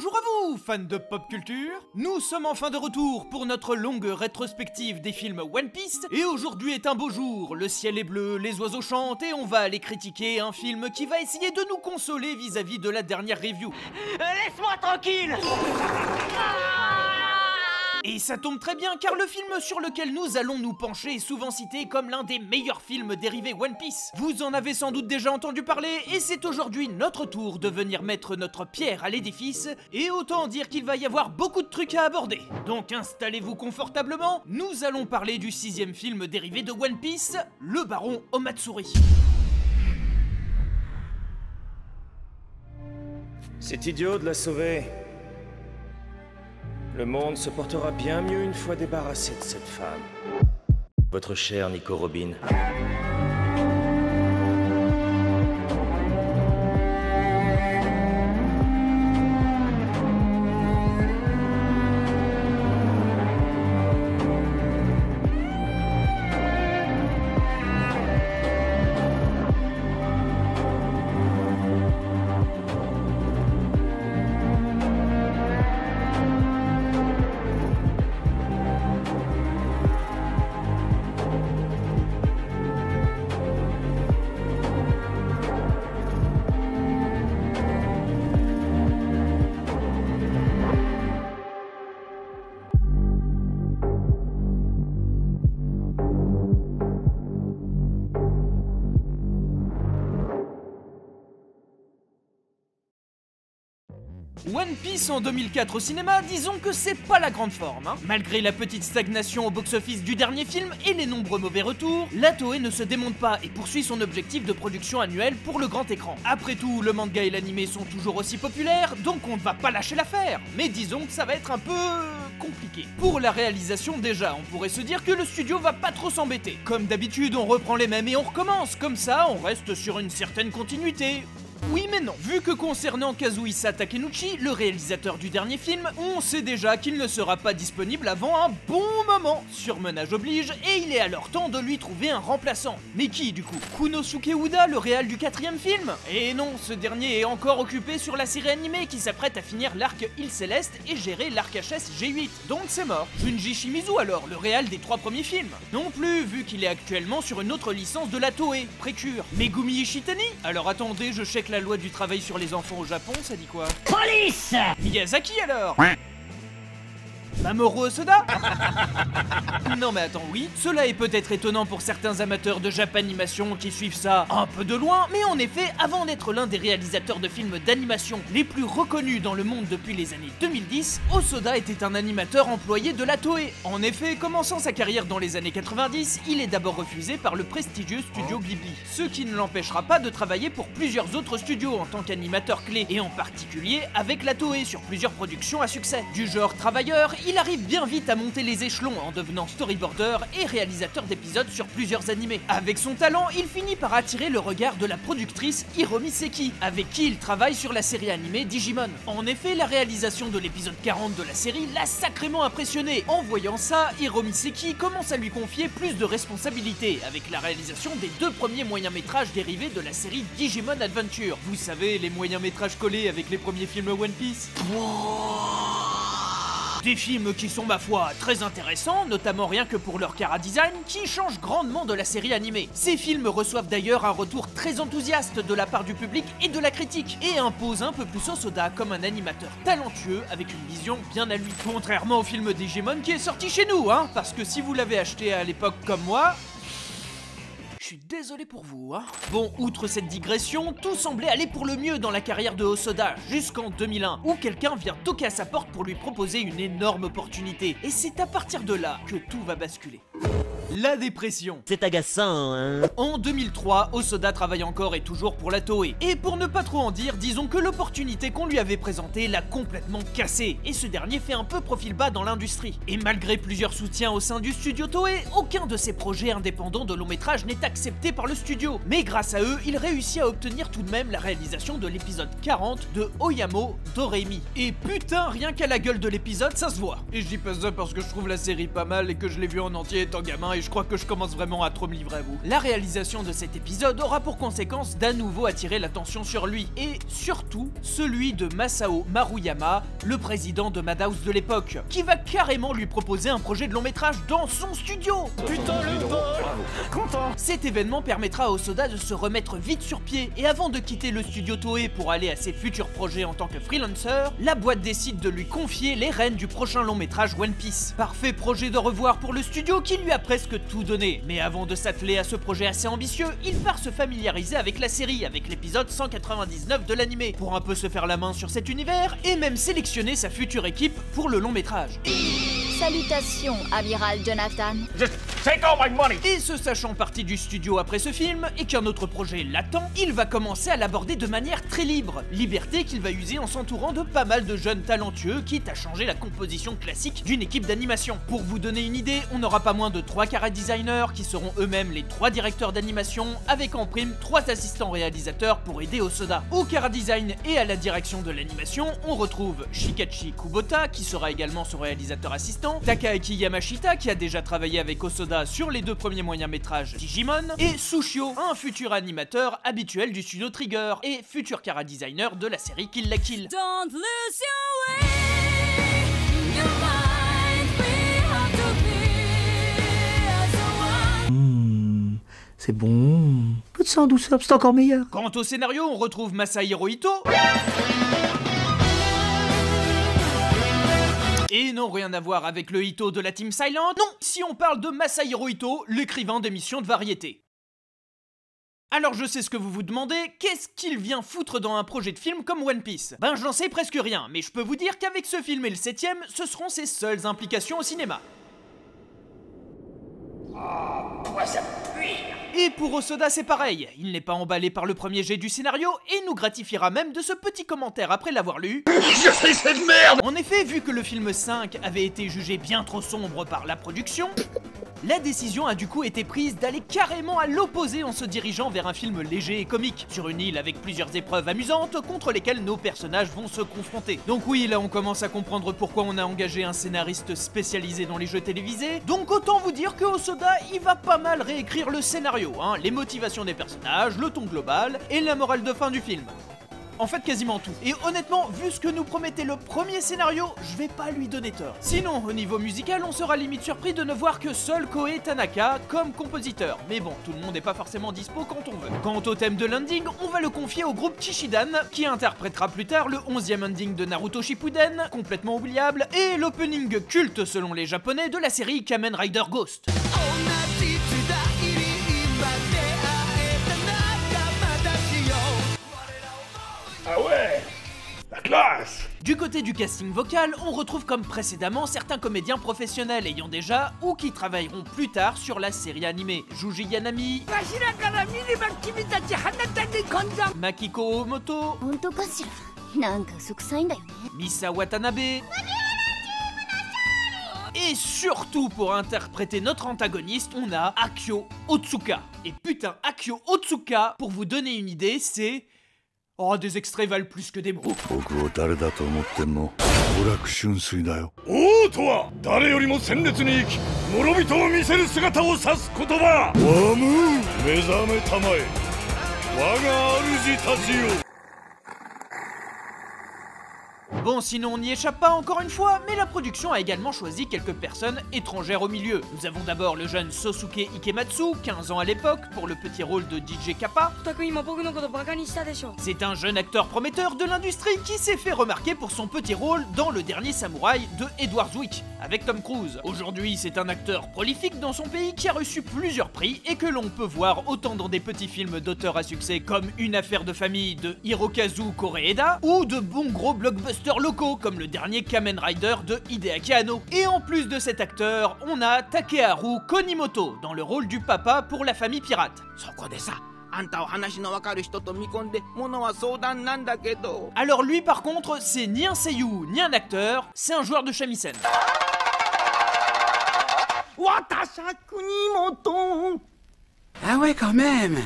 Bonjour à vous, fans de pop culture. Nous sommes enfin de retour pour notre longue rétrospective des films One Piece. Et aujourd'hui est un beau jour, le ciel est bleu, les oiseaux chantent et on va aller critiquer un film qui va essayer de nous consoler vis-à-vis de la dernière review. Laisse-moi tranquille. Et ça tombe très bien car le film sur lequel nous allons nous pencher est souvent cité comme l'un des meilleurs films dérivés One Piece. Vous en avez sans doute déjà entendu parler et c'est aujourd'hui notre tour de venir mettre notre pierre à l'édifice et autant dire qu'il va y avoir beaucoup de trucs à aborder. Donc installez-vous confortablement, nous allons parler du 6e film dérivé de One Piece, le Baron Omatsuri. C'est idiot de la sauver. Le monde se portera bien mieux une fois débarrassé de cette femme. Votre cher Nico Robin. One Piece en 2004 au cinéma, disons que c'est pas la grande forme, hein. Malgré la petite stagnation au box-office du dernier film et les nombreux mauvais retours, la Toei ne se démonte pas et poursuit son objectif de production annuelle pour le grand écran. Après tout, le manga et l'animé sont toujours aussi populaires, donc on ne va pas lâcher l'affaire. Mais disons que ça va être un peu compliqué. Pour la réalisation déjà, on pourrait se dire que le studio va pas trop s'embêter. Comme d'habitude, on reprend les mêmes et on recommence, comme ça on reste sur une certaine continuité. Oui mais non, vu que concernant Kazuhisa Takenouchi, le réalisateur du dernier film, on sait déjà qu'il ne sera pas disponible avant un bon moment. Surmenage oblige, et il est alors temps de lui trouver un remplaçant. Mais qui du coup? Kunosuke Uda, le réal du 4e film? Et non, ce dernier est encore occupé sur la série animée qui s'apprête à finir l'arc Île Céleste et gérer l'arc HS G8, donc c'est mort. Junji Shimizu alors, le réal des 3 premiers films? Non plus, vu qu'il est actuellement sur une autre licence de la Toei, Précure. Megumi Ishitani? Alors attendez, je check la loi du travail sur les enfants au Japon, ça dit quoi? Police. Miyazaki alors? Mamoru Hosoda? Non mais attends, oui, cela est peut-être étonnant pour certains amateurs de Japanimation qui suivent ça un peu de loin, mais en effet, avant d'être l'un des réalisateurs de films d'animation les plus reconnus dans le monde depuis les années 2010, Hosoda était un animateur employé de la Toei. En effet, commençant sa carrière dans les années 90, il est d'abord refusé par le prestigieux studio Ghibli, ce qui ne l'empêchera pas de travailler pour plusieurs autres studios en tant qu'animateur clé, et en particulier avec la Toei sur plusieurs productions à succès. Du genre travailleur, il arrive bien vite à monter les échelons en devenant storyboarder et réalisateur d'épisodes sur plusieurs animés. Avec son talent, il finit par attirer le regard de la productrice Hiromi Seki, avec qui il travaille sur la série animée Digimon. En effet, la réalisation de l'épisode 40 de la série l'a sacrément impressionné. En voyant ça, Hiromi Seki commence à lui confier plus de responsabilités, avec la réalisation des 2 premiers moyens-métrages dérivés de la série Digimon Adventure. Vous savez, les moyens-métrages collés avec les premiers films One Piece. Des films qui sont ma foi très intéressants, notamment rien que pour leur chara-design qui change grandement de la série animée. Ces films reçoivent d'ailleurs un retour très enthousiaste de la part du public et de la critique, et imposent un peu plus Hosoda comme un animateur talentueux avec une vision bien à lui. Contrairement au film Digimon qui est sorti chez nous, hein, parce que si vous l'avez acheté à l'époque comme moi... Je suis désolé pour vous, hein. Bon, outre cette digression, tout semblait aller pour le mieux dans la carrière de Hosoda, jusqu'en 2001, où quelqu'un vient toquer à sa porte pour lui proposer une énorme opportunité. Et c'est à partir de là que tout va basculer. La dépression. C'est agaçant, hein. En 2003, Hosoda travaille encore et toujours pour la Toei. Et pour ne pas trop en dire, disons que l'opportunité qu'on lui avait présentée l'a complètement cassé. Et ce dernier fait un peu profil bas dans l'industrie. Et malgré plusieurs soutiens au sein du studio Toei, aucun de ses projets indépendants de long métrage n'est accepté par le studio. Mais grâce à eux, il réussit à obtenir tout de même la réalisation de l'épisode 40 de Oyamo Doremi. Et putain, rien qu'à la gueule de l'épisode, ça se voit. Et je dis pas ça parce que je trouve la série pas mal et que je l'ai vue en entier étant gamin et je crois que je commence vraiment à trop me livrer à vous. La réalisation de cet épisode aura pour conséquence d'à nouveau attirer l'attention sur lui, et surtout celui de Masao Maruyama, le président de Madhouse de l'époque, qui va carrément lui proposer un projet de long métrage dans son studio. Putain le bol. Content. Cet événement permettra à Hosoda de se remettre vite sur pied, et avant de quitter le studio Toei pour aller à ses futurs projets en tant que freelancer, la boîte décide de lui confier les rênes du prochain long métrage One Piece. Parfait projet de revoir pour le studio qui lui a presque tout donné, mais avant de s'atteler à ce projet assez ambitieux, il part se familiariser avec la série, avec l'épisode 199 de l'animé, pour un peu se faire la main sur cet univers, et même sélectionner sa future équipe pour le long métrage. Salutations, amiral Jonathan. Just take all my money. Et se sachant parti du studio après ce film, et qu'un autre projet l'attend, il va commencer à l'aborder de manière très libre. Liberté qu'il va user en s'entourant de pas mal de jeunes talentueux, quitte à changer la composition classique d'une équipe d'animation. Pour vous donner une idée, on n'aura pas moins de 3 chara designers qui seront eux-mêmes les 3 directeurs d'animation, avec en prime 3 assistants réalisateurs pour aider Hosoda. Au chara design et à la direction de l'animation, on retrouve Shikachi Kubota, qui sera également son réalisateur assistant, Takaaki Yamashita, qui a déjà travaillé avec Hosoda sur les 2 premiers moyens métrages Digimon, et Sushio, un futur animateur habituel du studio Trigger et futur chara designer de la série Kill la Kill. Don't lose your way, your mind, we have to be as one. C'est bon. Peu de sang douceur, c'est encore meilleur. Quant au scénario, on retrouve Masahiro Ito. Et non, rien à voir avec le Ito de la Team Silent. Non, si on parle de Masahiro Ito, l'écrivain d'émissions de variété. Alors je sais ce que vous vous demandez, qu'est-ce qu'il vient foutre dans un projet de film comme One Piece? Ben j'en sais presque rien, mais je peux vous dire qu'avec ce film et le 7ème, ce seront ses seules implications au cinéma. Et pour Hosoda c'est pareil, il n'est pas emballé par le premier jet du scénario et nous gratifiera même de ce petit commentaire après l'avoir lu. Je sais cette merde. En effet, vu que le film 5 avait été jugé bien trop sombre par la production, la décision a du coup été prise d'aller carrément à l'opposé en se dirigeant vers un film léger et comique, sur une île avec plusieurs épreuves amusantes contre lesquelles nos personnages vont se confronter. Donc oui, là on commence à comprendre pourquoi on a engagé un scénariste spécialisé dans les jeux télévisés, donc autant vous dire que Hosoda il va pas mal réécrire le scénario, hein, les motivations des personnages, le ton global et la morale de fin du film. En fait quasiment tout. Et honnêtement, vu ce que nous promettait le premier scénario, je vais pas lui donner tort. Sinon, au niveau musical, on sera limite surpris de ne voir que seul Koei Tanaka comme compositeur. Mais bon, tout le monde n'est pas forcément dispo quand on veut. Quant au thème de l'ending, on va le confier au groupe Kishidan, qui interprétera plus tard le 11e ending de Naruto Shippuden, complètement oubliable, et l'opening culte selon les japonais de la série Kamen Rider Ghost. Ah ouais, la classe. Du côté du casting vocal, on retrouve comme précédemment certains comédiens professionnels ayant déjà ou qui travailleront plus tard sur la série animée. Juji Yanami, Makiko Omoto, 本当かしらなんか嘘くさいんだよね Misa Watanabe, et surtout pour interpréter notre antagoniste, on a Akio Otsuka. Et putain, Akio Otsuka, pour vous donner une idée, c'est... Oh, des extraits valent plus que des mots. 僕を誰だと思ってんの娯楽純粋だよ。王とは誰よりも鮮烈に生き諸人を見せる姿を指す言葉。ワム目覚めたまえ我が主たちよ。 Bon, sinon on n'y échappe pas encore une fois, mais la production a également choisi quelques personnes étrangères au milieu. Nous avons d'abord le jeune Sosuke Ikematsu, 15 ans à l'époque, pour le petit rôle de DJ Kappa. C'est un jeune acteur prometteur de l'industrie qui s'est fait remarquer pour son petit rôle dans Le Dernier Samouraï de Edward Zwick, avec Tom Cruise. Aujourd'hui, c'est un acteur prolifique dans son pays qui a reçu plusieurs prix et que l'on peut voir autant dans des petits films d'auteurs à succès comme Une affaire de famille de Hirokazu Koreeda, ou de bons gros blockbusters locaux comme le dernier Kamen Rider de Hideaki Anno. Et en plus de cet acteur, on a Takeharu Konimoto dans le rôle du papa pour La Famille Pirate. Alors lui par contre, c'est ni un seiyuu ni un acteur, c'est un joueur de shamisen. Ah ouais quand même.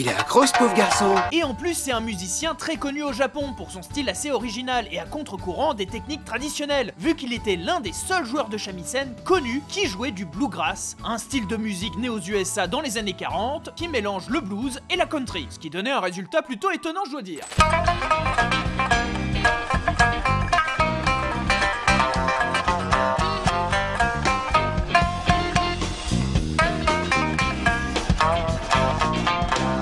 Il est accro ce pauvre garçon. Et en plus c'est un musicien très connu au Japon pour son style assez original et à contre-courant des techniques traditionnelles, vu qu'il était l'un des seuls joueurs de shamisen connus qui jouait du bluegrass, un style de musique né aux USA dans les années 40 qui mélange le blues et la country, ce qui donnait un résultat plutôt étonnant je dois dire.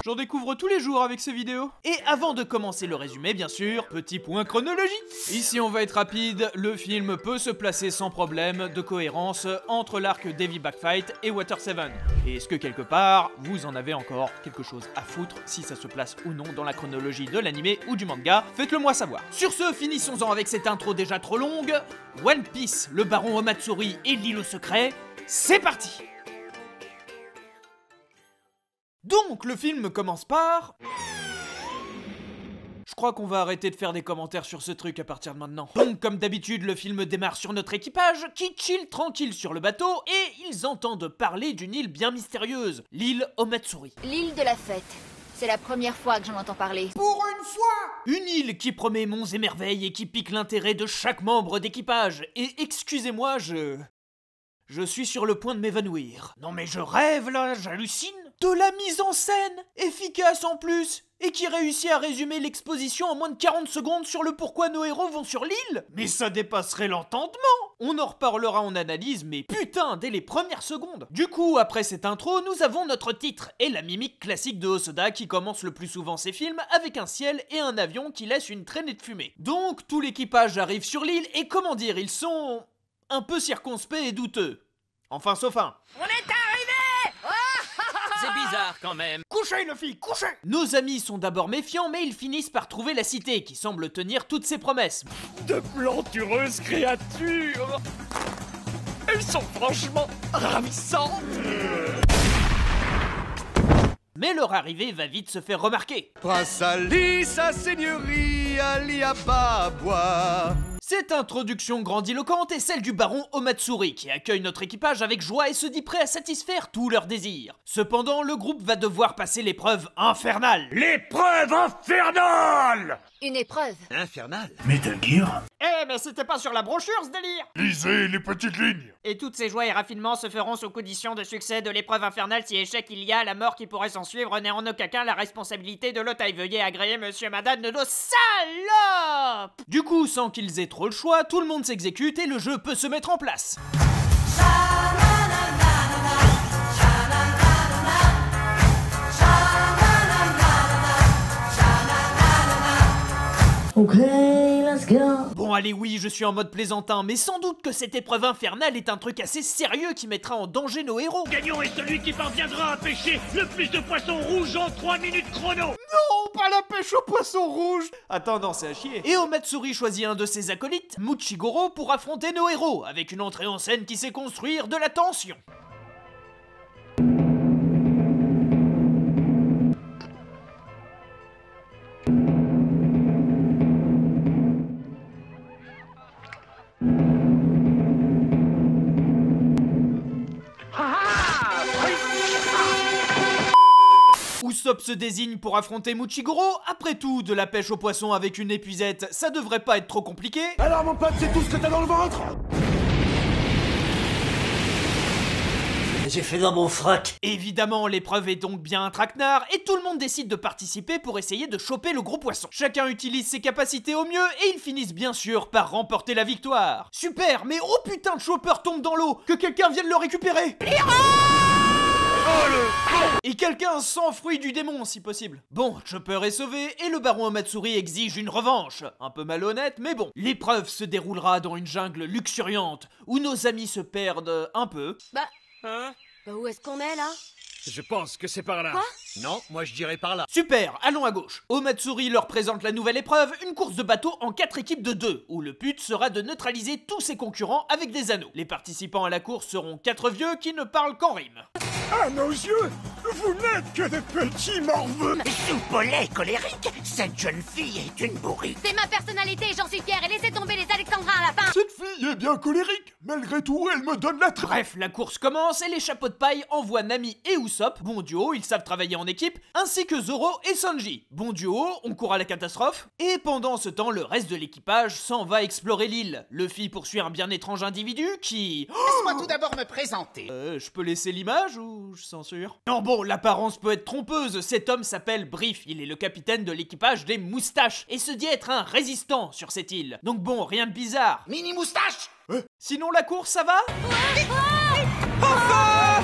J'en découvre tous les jours avec ces vidéos. Et avant de commencer le résumé, bien sûr, petit point chronologique. Ici, on va être rapide. Le film peut se placer sans problème de cohérence entre l'arc Devi Backfight et Water 7. Et est-ce que quelque part, vous en avez encore quelque chose à foutre si ça se place ou non dans la chronologie de l'animé ou du manga? Faites-le moi savoir. Sur ce, finissons-en avec cette intro déjà trop longue. One Piece, le baron Omatsuri et l'île au secret, c'est parti! Donc, le film commence par... Je crois qu'on va arrêter de faire des commentaires sur ce truc à partir de maintenant. Donc, comme d'habitude, le film démarre sur notre équipage, qui chill tranquille sur le bateau, et ils entendent parler d'une île bien mystérieuse, l'île Omatsuri. L'île de la fête. C'est la première fois que j'en entends parler. Pour une fois! Une île qui promet monts et merveilles et qui pique l'intérêt de chaque membre d'équipage. Et excusez-moi, je suis sur le point de m'évanouir. Non mais je rêve là, j'hallucine. De la mise en scène, efficace en plus, et qui réussit à résumer l'exposition en moins de 40 secondes sur le pourquoi nos héros vont sur l'île. Mais ça dépasserait l'entendement. On en reparlera en analyse, mais putain, dès les premières secondes. Du coup, après cette intro, nous avons notre titre, et la mimique classique de Hosoda qui commence le plus souvent ses films avec un ciel et un avion qui laisse une traînée de fumée. Donc, tout l'équipage arrive sur l'île, et comment dire, ils sont... un peu circonspects et douteux. Enfin, sauf un. On est arrivé. C'est bizarre quand même. Couchez, les filles, couchez! Nos amis sont d'abord méfiants, mais ils finissent par trouver la cité, qui semble tenir toutes ses promesses. De plantureuses créatures. Elles sont franchement ravissantes. Mais leur arrivée va vite se faire remarquer. Prince Ali, sa seigneurie, Ali Ababwa. Cette introduction grandiloquente est celle du baron Omatsuri, qui accueille notre équipage avec joie et se dit prêt à satisfaire tous leurs désirs. Cependant, le groupe va devoir passer l'épreuve infernale. L'épreuve infernale. Une épreuve. Infernal. Metal Gear. Eh, mais c'était pas sur la brochure ce délire! Lisez les petites lignes. Et toutes ces joies et raffinements se feront sous condition de succès de l'épreuve infernale. Si échec il y a, la mort qui pourrait s'en suivre n'est en aucun cas la responsabilité de l'hôtel. Veuillez agréer monsieur madame de nos salopes! Du coup, sans qu'ils aient trop le choix, tout le monde s'exécute et le jeu peut se mettre en place. Ok, let's go. Bon allez oui, je suis en mode plaisantin, mais sans doute que cette épreuve infernale est un truc assez sérieux qui mettra en danger nos héros. Gagnant est celui qui parviendra à pêcher le plus de poissons rouges en 3 minutes chrono. Non, pas la pêche au poisson rouge. Attends, non, c'est à chier. Et Omatsuri choisit un de ses acolytes, Muchigoro, pour affronter nos héros, avec une entrée en scène qui sait construire de la tension. Usopp se désigne pour affronter Muchigoro. Après tout, de la pêche au poisson avec une épuisette, ça devrait pas être trop compliqué. Alors mon pote, c'est tout ce que t'as dans le ventre? J'ai fait dans mon frac. Évidemment, l'épreuve est donc bien un traquenard et tout le monde décide de participer pour essayer de choper le gros poisson. Chacun utilise ses capacités au mieux et ils finissent bien sûr par remporter la victoire. Super, mais oh putain, le chopper tombe dans l'eau. Que quelqu'un vienne le récupérer. Et quelqu'un s'enfuit du démon si possible. Bon, Chopper est sauvé et le baron Omatsuri exige une revanche. Un peu malhonnête, mais bon. L'épreuve se déroulera dans une jungle luxuriante où nos amis se perdent un peu. Bah où est-ce qu'on est là? Je pense que c'est par là. Quoi? Non, moi je dirais par là. Super, allons à gauche. Omatsuri leur présente la nouvelle épreuve, une course de bateau en 4 équipes de 2, où le but sera de neutraliser tous ses concurrents avec des anneaux. Les participants à la course seront 4 vieux qui ne parlent qu'en rime. À nos yeux, vous n'êtes que des petits morveux. Soupollet colérique, cette jeune fille est une bourrique. C'est ma personnalité, j'en suis fière, et laissez tomber les alexandrins à la fin. Cette fille est bien colérique. Malgré tout, elle me donne la traite. Bref, la course commence et les chapeaux de paille envoient Nami et Usopp, bon duo, ils savent travailler en équipe, ainsi que Zoro et Sanji. Bon duo, on court à la catastrophe. Et pendant ce temps, le reste de l'équipage s'en va explorer l'île. Luffy poursuit un bien étrange individu qui... Laisse-moi tout d'abord me présenter. Je peux laisser l'image ou je censure? Non bon, l'apparence peut être trompeuse, cet homme s'appelle Brief, il est le capitaine de l'équipage des moustaches, et se dit être un résistant sur cette île. Donc bon, rien de bizarre. Mini moustache. Sinon la course, ça va?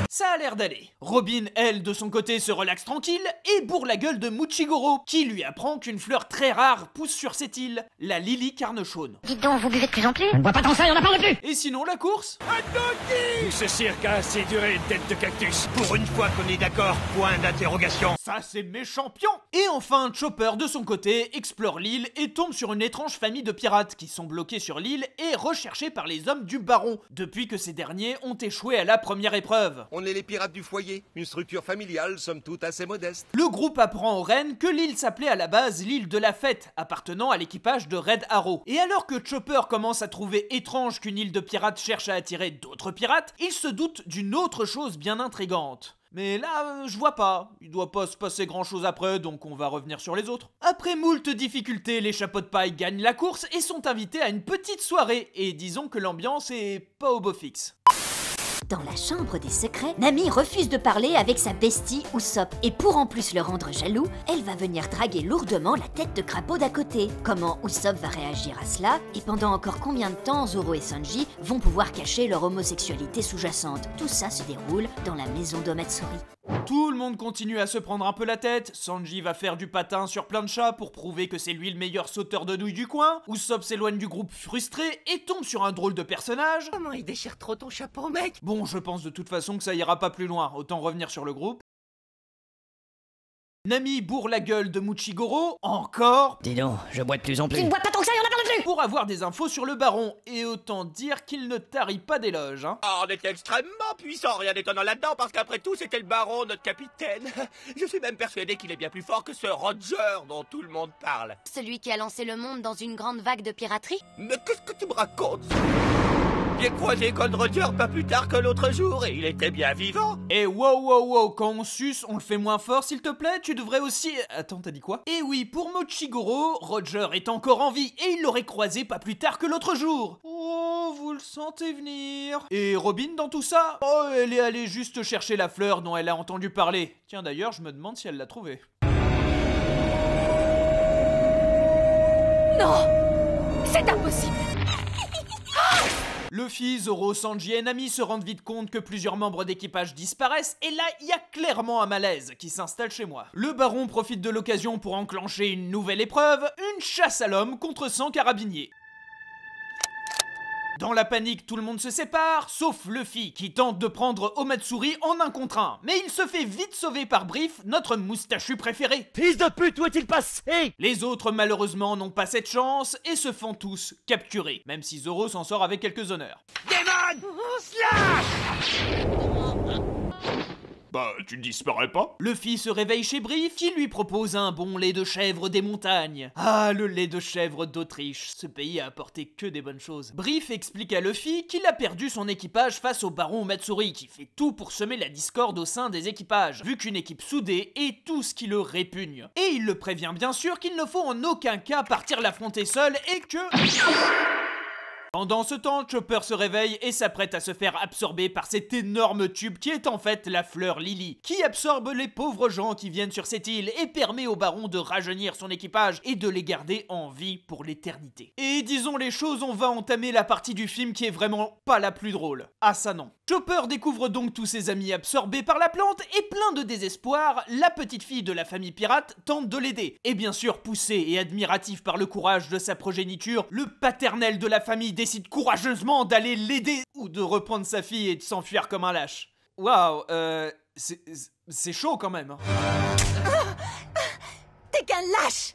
Ça a l'air d'aller. Robin, elle, de son côté, se relaxe tranquille et bourre la gueule de Muchigoro, qui lui apprend qu'une fleur très rare pousse sur cette île, la Lily Carnechaude. Dites donc, vous buvez de plus en plus? On ne voit pas tant ça et on n'en parle plus. Et sinon la course? Tout ce cirque a assez duré, tête de cactus. Pour une fois qu'on est d'accord, point d'interrogation. Ça c'est mes champions. Et enfin, Chopper, de son côté, explore l'île et tombe sur une étrange famille de pirates qui sont bloqués sur l'île et recherchés par les hommes du Baron, depuis que ces derniers ont échoué à la première épreuve. On est les pirates du foyer, une structure familiale, somme toute assez modeste. Le groupe apprend aux reines que l'île s'appelait à la base l'île de la fête, appartenant à l'équipage de Red Arrow. Et alors que Chopper commence à trouver étrange qu'une île de pirates cherche à attirer d'autres pirates, il se doute d'une autre chose bien intrigante. Mais là, je vois pas. Il doit pas se passer grand chose après, donc on va revenir sur les autres. Après moult difficultés, les chapeaux de paille gagnent la course et sont invités à une petite soirée. Et disons que l'ambiance est pas au beau fixe. Dans la chambre des secrets, Nami refuse de parler avec sa bestie Usopp. Et pour en plus le rendre jaloux, elle va venir draguer lourdement la tête de crapaud d'à côté. Comment Usopp va réagir à cela? Et pendant encore combien de temps Zoro et Sanji vont pouvoir cacher leur homosexualité sous-jacente? Tout ça se déroule dans la maison d'Omatsuri. Tout le monde continue à se prendre un peu la tête. Sanji va faire du patin sur plein de chats pour prouver que c'est lui le meilleur sauteur de nouilles du coin. Usopp s'éloigne du groupe frustré et tombe sur un drôle de personnage. Comment il déchire trop ton chapeau, mec? Bon, je pense de toute façon que ça ira pas plus loin, autant revenir sur le groupe. Nami bourre la gueule de Muchigoro, encore. Dis donc, je bois de plus en plus. Tu ne bois pas tant que ça et on en parle plus. Pour avoir des infos sur le baron, et autant dire qu'il ne tarit pas d'éloges, hein. Oh, on est extrêmement puissant, rien d'étonnant là-dedans, parce qu'après tout, c'était le baron, notre capitaine. Je suis même persuadé qu'il est bien plus fort que ce Roger dont tout le monde parle. Celui qui a lancé le monde dans une grande vague de piraterie? Mais qu'est-ce que tu me racontes? J'ai croisé Gold Roger pas plus tard que l'autre jour, et il était bien vivant. Et wow, quand on suce, on le fait moins fort s'il te plaît, tu devrais aussi... Attends, t'as dit quoi? Et oui, pour Muchigoro, Roger est encore en vie, et il l'aurait croisé pas plus tard que l'autre jour. Oh, vous le sentez venir. Et Robin dans tout ça? Oh, elle est allée juste chercher la fleur dont elle a entendu parler. Tiens d'ailleurs, je me demande si elle l'a trouvée. Non! C'est impossible! Luffy, Zoro, Sanji et Nami se rendent vite compte que plusieurs membres d'équipage disparaissent et là, il y a clairement un malaise qui s'installe chez moi. Le baron profite de l'occasion pour enclencher une nouvelle épreuve, une chasse à l'homme contre 100 carabiniers. Dans la panique, tout le monde se sépare, sauf Luffy qui tente de prendre Omatsuri en 1 contre 1. Mais il se fait vite sauver par Brief, notre moustachu préféré. Fils de pute, où est-il passé? Les autres malheureusement n'ont pas cette chance et se font tous capturer, même si Zoro s'en sort avec quelques honneurs. Démon! Slash! Bah, tu disparais pas? Luffy se réveille chez Brief qui lui propose un bon lait de chèvre des montagnes. Ah, le lait de chèvre d'Autriche, ce pays a apporté que des bonnes choses. Brief explique à Luffy qu'il a perdu son équipage face au baron Matsuri qui fait tout pour semer la discorde au sein des équipages, vu qu'une équipe soudée est tout ce qui le répugne. Et il le prévient bien sûr qu'il ne faut en aucun cas partir l'affronter seul et que... Pendant ce temps, Chopper se réveille et s'apprête à se faire absorber par cet énorme tube qui est en fait la fleur Lily, qui absorbe les pauvres gens qui viennent sur cette île et permet au baron de rajeunir son équipage et de les garder en vie pour l'éternité. Et disons les choses, on va entamer la partie du film qui est vraiment pas la plus drôle. Ah ça non. Chopper découvre donc tous ses amis absorbés par la plante et plein de désespoir, la petite fille de la famille pirate tente de l'aider. Et bien sûr, poussé et admiratif par le courage de sa progéniture, le paternel de la famille décide courageusement d'aller l'aider ou de reprendre sa fille et de s'enfuir comme un lâche. Waouh, c'est chaud quand même. T'es qu'un lâche!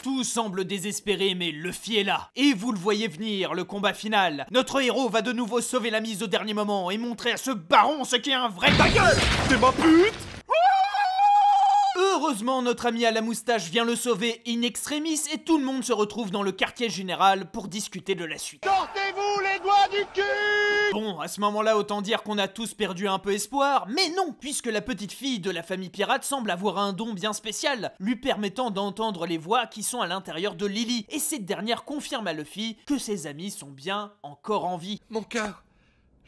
Tout Tout semble désespéré, mais Luffy est là. Et vous le voyez venir, le combat final. Notre héros va de nouveau sauver la mise au dernier moment et montrer à ce baron ce qu'est un vrai... Ta gueule! T'es ma pute! Heureusement, notre ami à la moustache vient le sauver in extremis et tout le monde se retrouve dans le quartier général pour discuter de la suite. Sortez-vous les doigts du cul! Bon, à ce moment-là, autant dire qu'on a tous perdu un peu espoir, mais non, puisque la petite fille de la famille pirate semble avoir un don bien spécial, lui permettant d'entendre les voix qui sont à l'intérieur de Lily, et cette dernière confirme à Luffy que ses amis sont bien encore en vie. Mon cœur,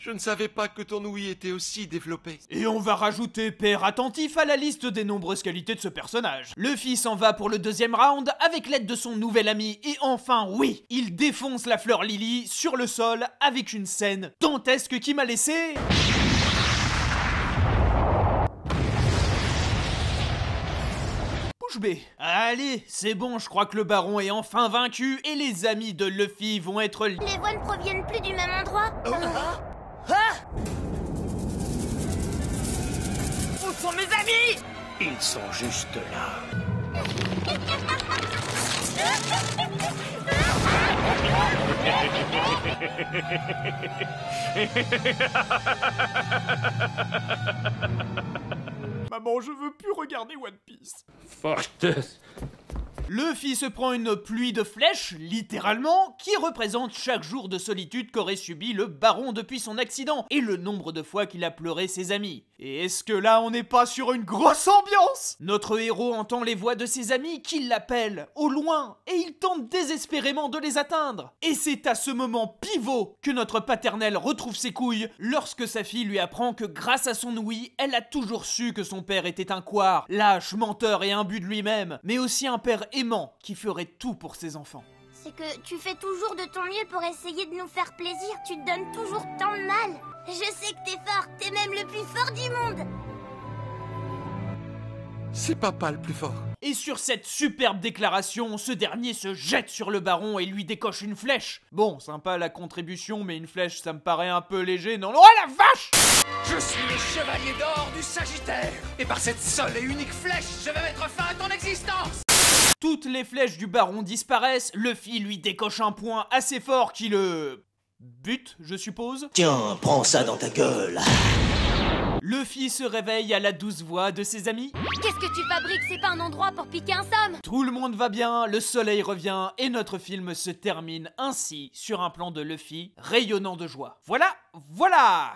je ne savais pas que ton ouïe était aussi développée. Et on va rajouter père attentif à la liste des nombreuses qualités de ce personnage. Luffy s'en va pour le deuxième round avec l'aide de son nouvel ami et enfin oui, il défonce la fleur Lily sur le sol avec une scène dantesque qui m'a laissé... bouche bée. Allez, c'est bon, je crois que le baron est enfin vaincu et les amis de Luffy vont être... Les voix ne proviennent plus du même endroit. Où sont mes amis? Ils sont juste là. Maman, je veux plus regarder One Piece. Fortes. Luffy se prend une pluie de flèches, littéralement, qui représente chaque jour de solitude qu'aurait subi le baron depuis son accident, et le nombre de fois qu'il a pleuré ses amis. Et est-ce que là on n'est pas sur une grosse ambiance? Notre héros entend les voix de ses amis qui l'appellent, au loin, et il tente désespérément de les atteindre. Et c'est à ce moment pivot que notre paternel retrouve ses couilles, lorsque sa fille lui apprend que grâce à son ouïe, elle a toujours su que son père était un couard, lâche, menteur et imbu de lui-même, mais aussi un père aimant qui ferait tout pour ses enfants. C'est que tu fais toujours de ton mieux pour essayer de nous faire plaisir, tu te donnes toujours tant de mal. Je sais que t'es fort, t'es même le plus fort du monde. C'est papa le plus fort. Et sur cette superbe déclaration, ce dernier se jette sur le baron et lui décoche une flèche. Bon, sympa la contribution, mais une flèche ça me paraît un peu léger, non? Oh la vache! Je suis le chevalier d'or du Sagittaire. Et par cette seule et unique flèche, je vais mettre fin à ton existence. Toutes les flèches du baron disparaissent, Luffy lui décoche un point assez fort qui le... bute, je suppose. Tiens, prends ça dans ta gueule. Luffy se réveille à la douce voix de ses amis. Qu'est-ce que tu fabriques? C'est pas un endroit pour piquer un somme. Tout le monde va bien, le soleil revient et notre film se termine ainsi sur un plan de Luffy rayonnant de joie. Voilà!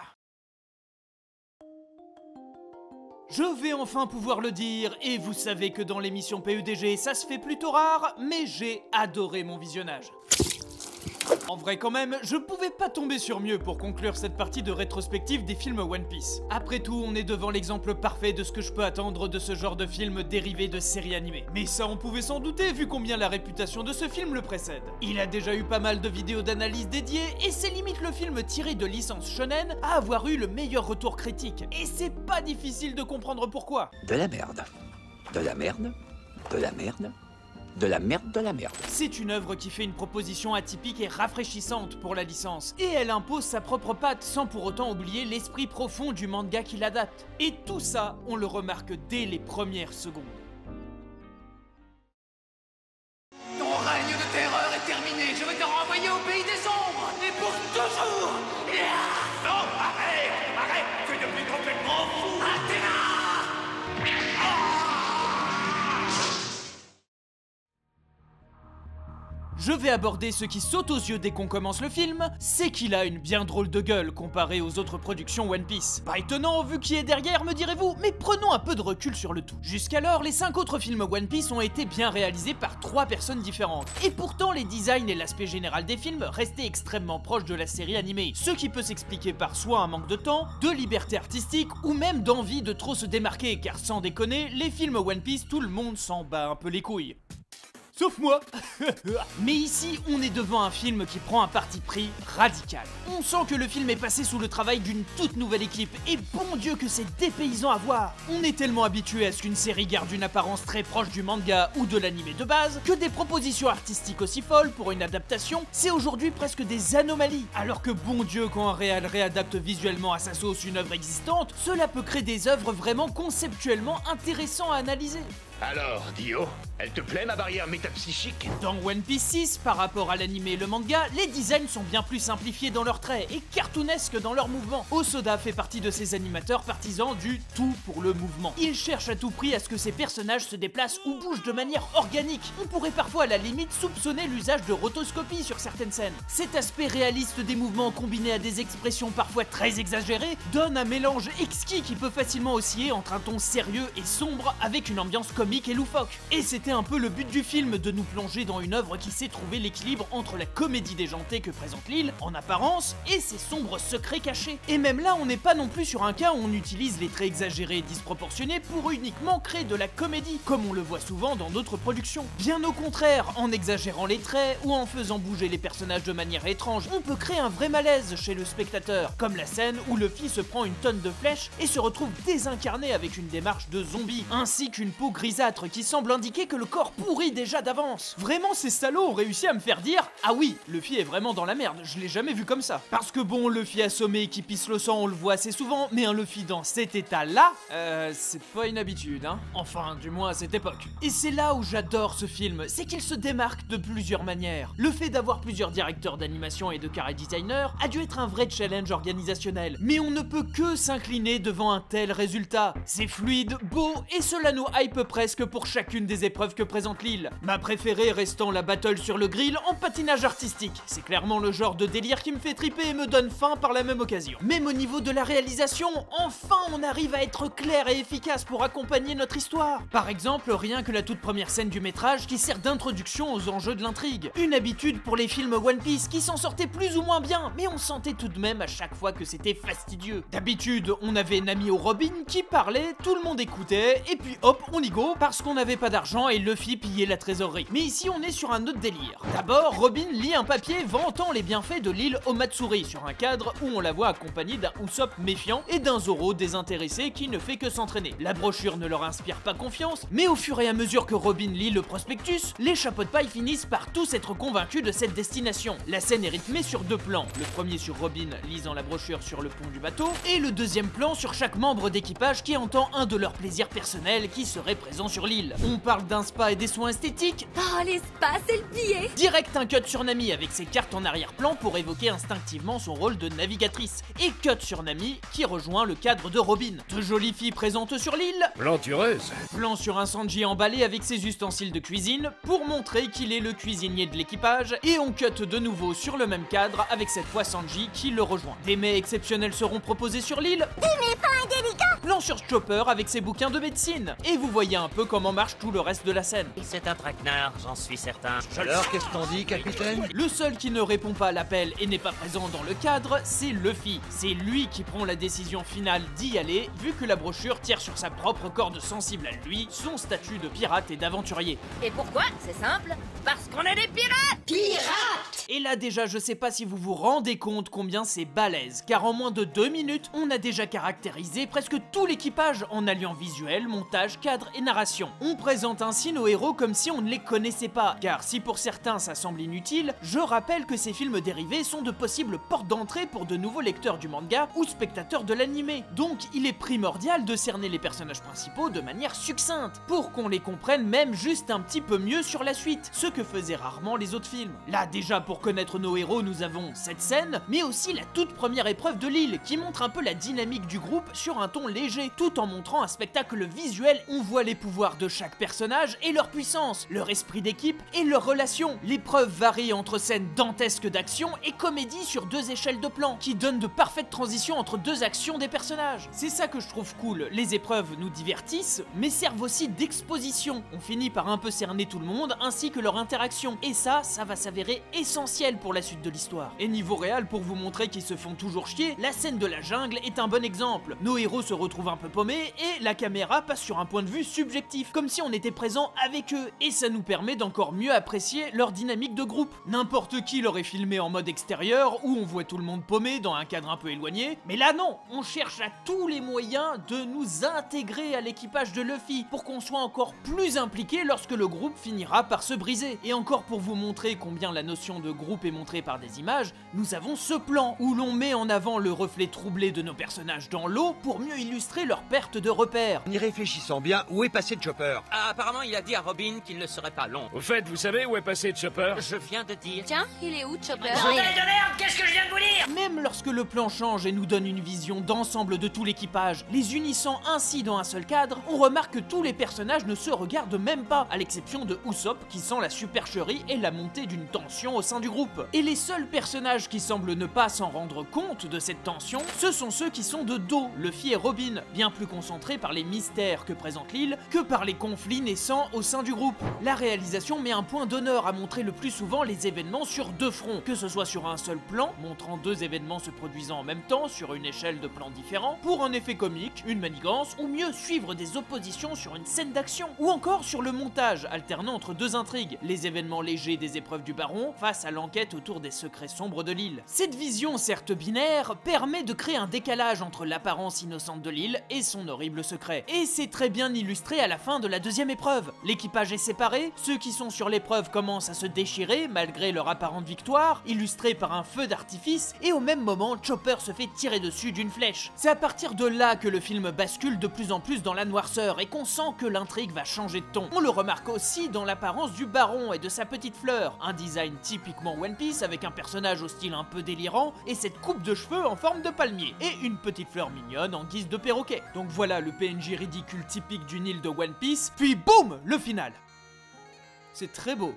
Je vais enfin pouvoir le dire, et vous savez que dans l'émission PUDG, ça se fait plutôt rare, mais j'ai adoré mon visionnage. En vrai quand même, je pouvais pas tomber sur mieux pour conclure cette partie de rétrospective des films One Piece. Après tout, on est devant l'exemple parfait de ce que je peux attendre de ce genre de film dérivé de séries animées. Mais ça on pouvait s'en douter vu combien la réputation de ce film le précède. Il a déjà eu pas mal de vidéos d'analyse dédiées, et c'est limite le film tiré de licence shonen à avoir eu le meilleur retour critique. Et c'est pas difficile de comprendre pourquoi. De la merde. De la merde. De la merde. De la merde, de la merde. C'est une œuvre qui fait une proposition atypique et rafraîchissante pour la licence, et elle impose sa propre patte sans pour autant oublier l'esprit profond du manga qui l'adapte. Et tout ça, on le remarque dès les premières secondes. Ton règne de terreur est terminé, je vais te renvoyer au pays des ombres, et pour toujours. Non, arrête, tu es devenu complètement fou. Athéna! Je vais aborder ce qui saute aux yeux dès qu'on commence le film, c'est qu'il a une bien drôle de gueule comparé aux autres productions One Piece. Pas étonnant vu qui est derrière, me direz-vous, mais prenons un peu de recul sur le tout. Jusqu'alors, les 5 autres films One Piece ont été bien réalisés par 3 personnes différentes. Et pourtant, les designs et l'aspect général des films restaient extrêmement proches de la série animée. Ce qui peut s'expliquer par soit un manque de temps, de liberté artistique, ou même d'envie de trop se démarquer, car sans déconner, les films One Piece, tout le monde s'en bat un peu les couilles. Sauf moi. Mais ici, on est devant un film qui prend un parti pris radical. On sent que le film est passé sous le travail d'une toute nouvelle équipe, et bon Dieu que c'est dépaysant à voir. On est tellement habitué à ce qu'une série garde une apparence très proche du manga ou de l'anime de base, que des propositions artistiques aussi folles pour une adaptation, c'est aujourd'hui presque des anomalies. Alors que bon Dieu, quand un réal réadapte visuellement à sa sauce une œuvre existante, cela peut créer des œuvres vraiment conceptuellement intéressantes à analyser. Alors, Dio, elle te plaît ma barrière métapsychique? Dans One Piece 6, par rapport à l'anime et le manga, les designs sont bien plus simplifiés dans leurs traits et cartoonesques dans leurs mouvements. Osoda fait partie de ces animateurs partisans du tout pour le mouvement. Il cherche à tout prix à ce que ses personnages se déplacent ou bougent de manière organique. On pourrait parfois à la limite soupçonner l'usage de rotoscopie sur certaines scènes. Cet aspect réaliste des mouvements combiné à des expressions parfois très exagérées donne un mélange exquis qui peut facilement osciller entre un ton sérieux et sombre avec une ambiance comique et loufoque. Et c'était un peu le but du film, de nous plonger dans une œuvre qui sait trouver l'équilibre entre la comédie déjantée que présente l'île, en apparence, et ses sombres secrets cachés. Et même là, on n'est pas non plus sur un cas où on utilise les traits exagérés et disproportionnés pour uniquement créer de la comédie, comme on le voit souvent dans d'autres productions. Bien au contraire, en exagérant les traits ou en faisant bouger les personnages de manière étrange, on peut créer un vrai malaise chez le spectateur, comme la scène où Luffy se prend une tonne de flèches et se retrouve désincarné avec une démarche de zombie, ainsi qu'une peau grisâtre qui semble indiquer que le corps pourrit déjà d'avance. Vraiment, ces salauds ont réussi à me faire dire « Ah oui, Luffy est vraiment dans la merde, je l'ai jamais vu comme ça. » Parce que bon, Luffy assommé qui pisse le sang, on le voit assez souvent, mais un Luffy dans cet état-là, c'est pas une habitude, hein. Enfin, du moins à cette époque. Et c'est là où j'adore ce film, c'est qu'il se démarque de plusieurs manières. Le fait d'avoir plusieurs directeurs d'animation et de character designers a dû être un vrai challenge organisationnel, mais on ne peut que s'incliner devant un tel résultat. C'est fluide, beau, et cela nous hype presque pour chacune des épreuves que présente l'île. Ma préférée restant la battle sur le grill en patinage artistique. C'est clairement le genre de délire qui me fait triper et me donne faim par la même occasion. Même au niveau de la réalisation, enfin on arrive à être clair et efficace pour accompagner notre histoire. Par exemple, rien que la toute première scène du métrage qui sert d'introduction aux enjeux de l'intrigue. Une habitude pour les films One Piece qui s'en sortaient plus ou moins bien, mais on sentait tout de même à chaque fois que c'était fastidieux. D'habitude, on avait Nami ou Robin qui parlait, tout le monde écoutait, et puis hop, on y go, parce qu'on n'avait pas d'argent et Luffy pillait la trésorerie. Mais ici, on est sur un autre délire. D'abord, Robin lit un papier vantant les bienfaits de l'île Omatsuri sur un cadre où on la voit accompagnée d'un Usopp méfiant et d'un Zoro désintéressé qui ne fait que s'entraîner. La brochure ne leur inspire pas confiance, mais au fur et à mesure que Robin lit le prospectus, les chapeaux de paille finissent par tous être convaincus de cette destination. La scène est rythmée sur deux plans. Le premier sur Robin lisant la brochure sur le pont du bateau, et le deuxième plan sur chaque membre d'équipage qui entend un de leurs plaisirs personnels qui serait présent sur l'île. On parle d'un spa et des soins esthétiques. Oh, les spas, c'est le billet. Direct un cut sur Nami avec ses cartes en arrière-plan pour évoquer instinctivement son rôle de navigatrice. Et cut sur Nami qui rejoint le cadre de Robin. De jolies filles présentes sur l'île. Plantureuse. Plan sur un Sanji emballé avec ses ustensiles de cuisine pour montrer qu'il est le cuisinier de l'équipage. Et on cut de nouveau sur le même cadre avec cette fois Sanji qui le rejoint. Des mets exceptionnels seront proposés sur l'île. Des mets pas indélicats. Plan sur Chopper avec ses bouquins de médecine. Et vous voyez un peu comment marche tout le reste de la scène. C'est un traquenard, j'en suis certain. Alors, qu'est-ce qu'on dit, capitaine? Le seul qui ne répond pas à l'appel et n'est pas présent dans le cadre, c'est Luffy. C'est lui qui prend la décision finale d'y aller, vu que la brochure tire sur sa propre corde sensible à lui, son statut de pirate et d'aventurier. Et pourquoi? C'est simple. Parce qu'on est des pirates. Pirates. Et là déjà, je sais pas si vous vous rendez compte combien c'est balèze, car en moins de 2 minutes, on a déjà caractérisé presque tout l'équipage en alliant visuel, montage, cadre et narration. On présente ainsi nos héros comme si on ne les connaissait pas, car si pour certains ça semble inutile, je rappelle que ces films dérivés sont de possibles portes d'entrée pour de nouveaux lecteurs du manga ou spectateurs de l'animé. Donc il est primordial de cerner les personnages principaux de manière succincte, pour qu'on les comprenne même juste un petit peu mieux sur la suite, ce que faisaient rarement les autres films. Là déjà pour connaître nos héros, nous avons cette scène, mais aussi la toute première épreuve de l'île, qui montre un peu la dynamique du groupe sur un ton léger, tout en montrant un spectacle visuel. On voit les pouvoirs de chaque personnage et leur puissance, leur esprit d'équipe et leurs relations. L'épreuve varie entre scènes dantesques d'action et comédie sur 2 échelles de plan, qui donnent de parfaites transitions entre 2 actions des personnages. C'est ça que je trouve cool, les épreuves nous divertissent, mais servent aussi d'exposition. On finit par un peu cerner tout le monde, ainsi que leur interaction, et ça va s'avérer essentiel pour la suite de l'histoire. Et niveau réel, pour vous montrer qu'ils se font toujours chier, la scène de la jungle est un bon exemple. Nos héros se retrouvent un peu paumés, et la caméra passe sur un point de vue subjectif, comme si on était présent avec eux, et ça nous permet d'encore mieux apprécier leur dynamique de groupe. N'importe qui l'aurait filmé en mode extérieur, où on voit tout le monde paumé dans un cadre un peu éloigné, mais là non, on cherche à tous les moyens de nous intégrer à l'équipage de Luffy, pour qu'on soit encore plus impliqué lorsque le groupe finira par se briser. Et encore pour vous montrer combien la notion de groupe est montrée par des images, nous avons ce plan, où l'on met en avant le reflet troublé de nos personnages dans l'eau, pour mieux illustrer illustrer leur perte de repères. En y réfléchissant bien, où est passé Chopper? Ah, apparemment, il a dit à Robin qu'il ne serait pas long. Au fait, vous savez où est passé Chopper? Je viens de dire... Tiens, il est où, Chopper? Bordel de merde, qu'est-ce que je viens de vous dire? Même lorsque le plan change et nous donne une vision d'ensemble de tout l'équipage, les unissant ainsi dans un seul cadre, on remarque que tous les personnages ne se regardent même pas, à l'exception de Usopp qui sent la supercherie et la montée d'une tension au sein du groupe. Et les seuls personnages qui semblent ne pas s'en rendre compte de cette tension, ce sont ceux qui sont de dos, Luffy et Robin, bien plus concentrés par les mystères que présente l'île que par les conflits naissants au sein du groupe. La réalisation met un point d'honneur à montrer le plus souvent les événements sur deux fronts, que ce soit sur un seul plan, montrant deux événements se produisant en même temps sur une échelle de plans différents, pour un effet comique, une manigance, ou mieux suivre des oppositions sur une scène d'action, ou encore sur le montage, alternant entre deux intrigues, les événements légers des épreuves du baron face à l'enquête autour des secrets sombres de l'île. Cette vision, certes binaire, permet de créer un décalage entre l'apparence innocente de l'île et son horrible secret. Et c'est très bien illustré à la fin de la deuxième épreuve. L'équipage est séparé, ceux qui sont sur l'épreuve commencent à se déchirer malgré leur apparente victoire, illustrée par un feu d'artifice, et au même moment, Chopper se fait tirer dessus d'une flèche. C'est à partir de là que le film bascule de plus en plus dans la noirceur et qu'on sent que l'intrigue va changer de ton. On le remarque aussi dans l'apparence du baron et de sa petite fleur, un design typiquement One Piece avec un personnage au style un peu délirant et cette coupe de cheveux en forme de palmier, et une petite fleur mignonne en guise de perroquet. Donc voilà le PNJ ridicule typique d'une île de One Piece, puis boum, le final. C'est très beau.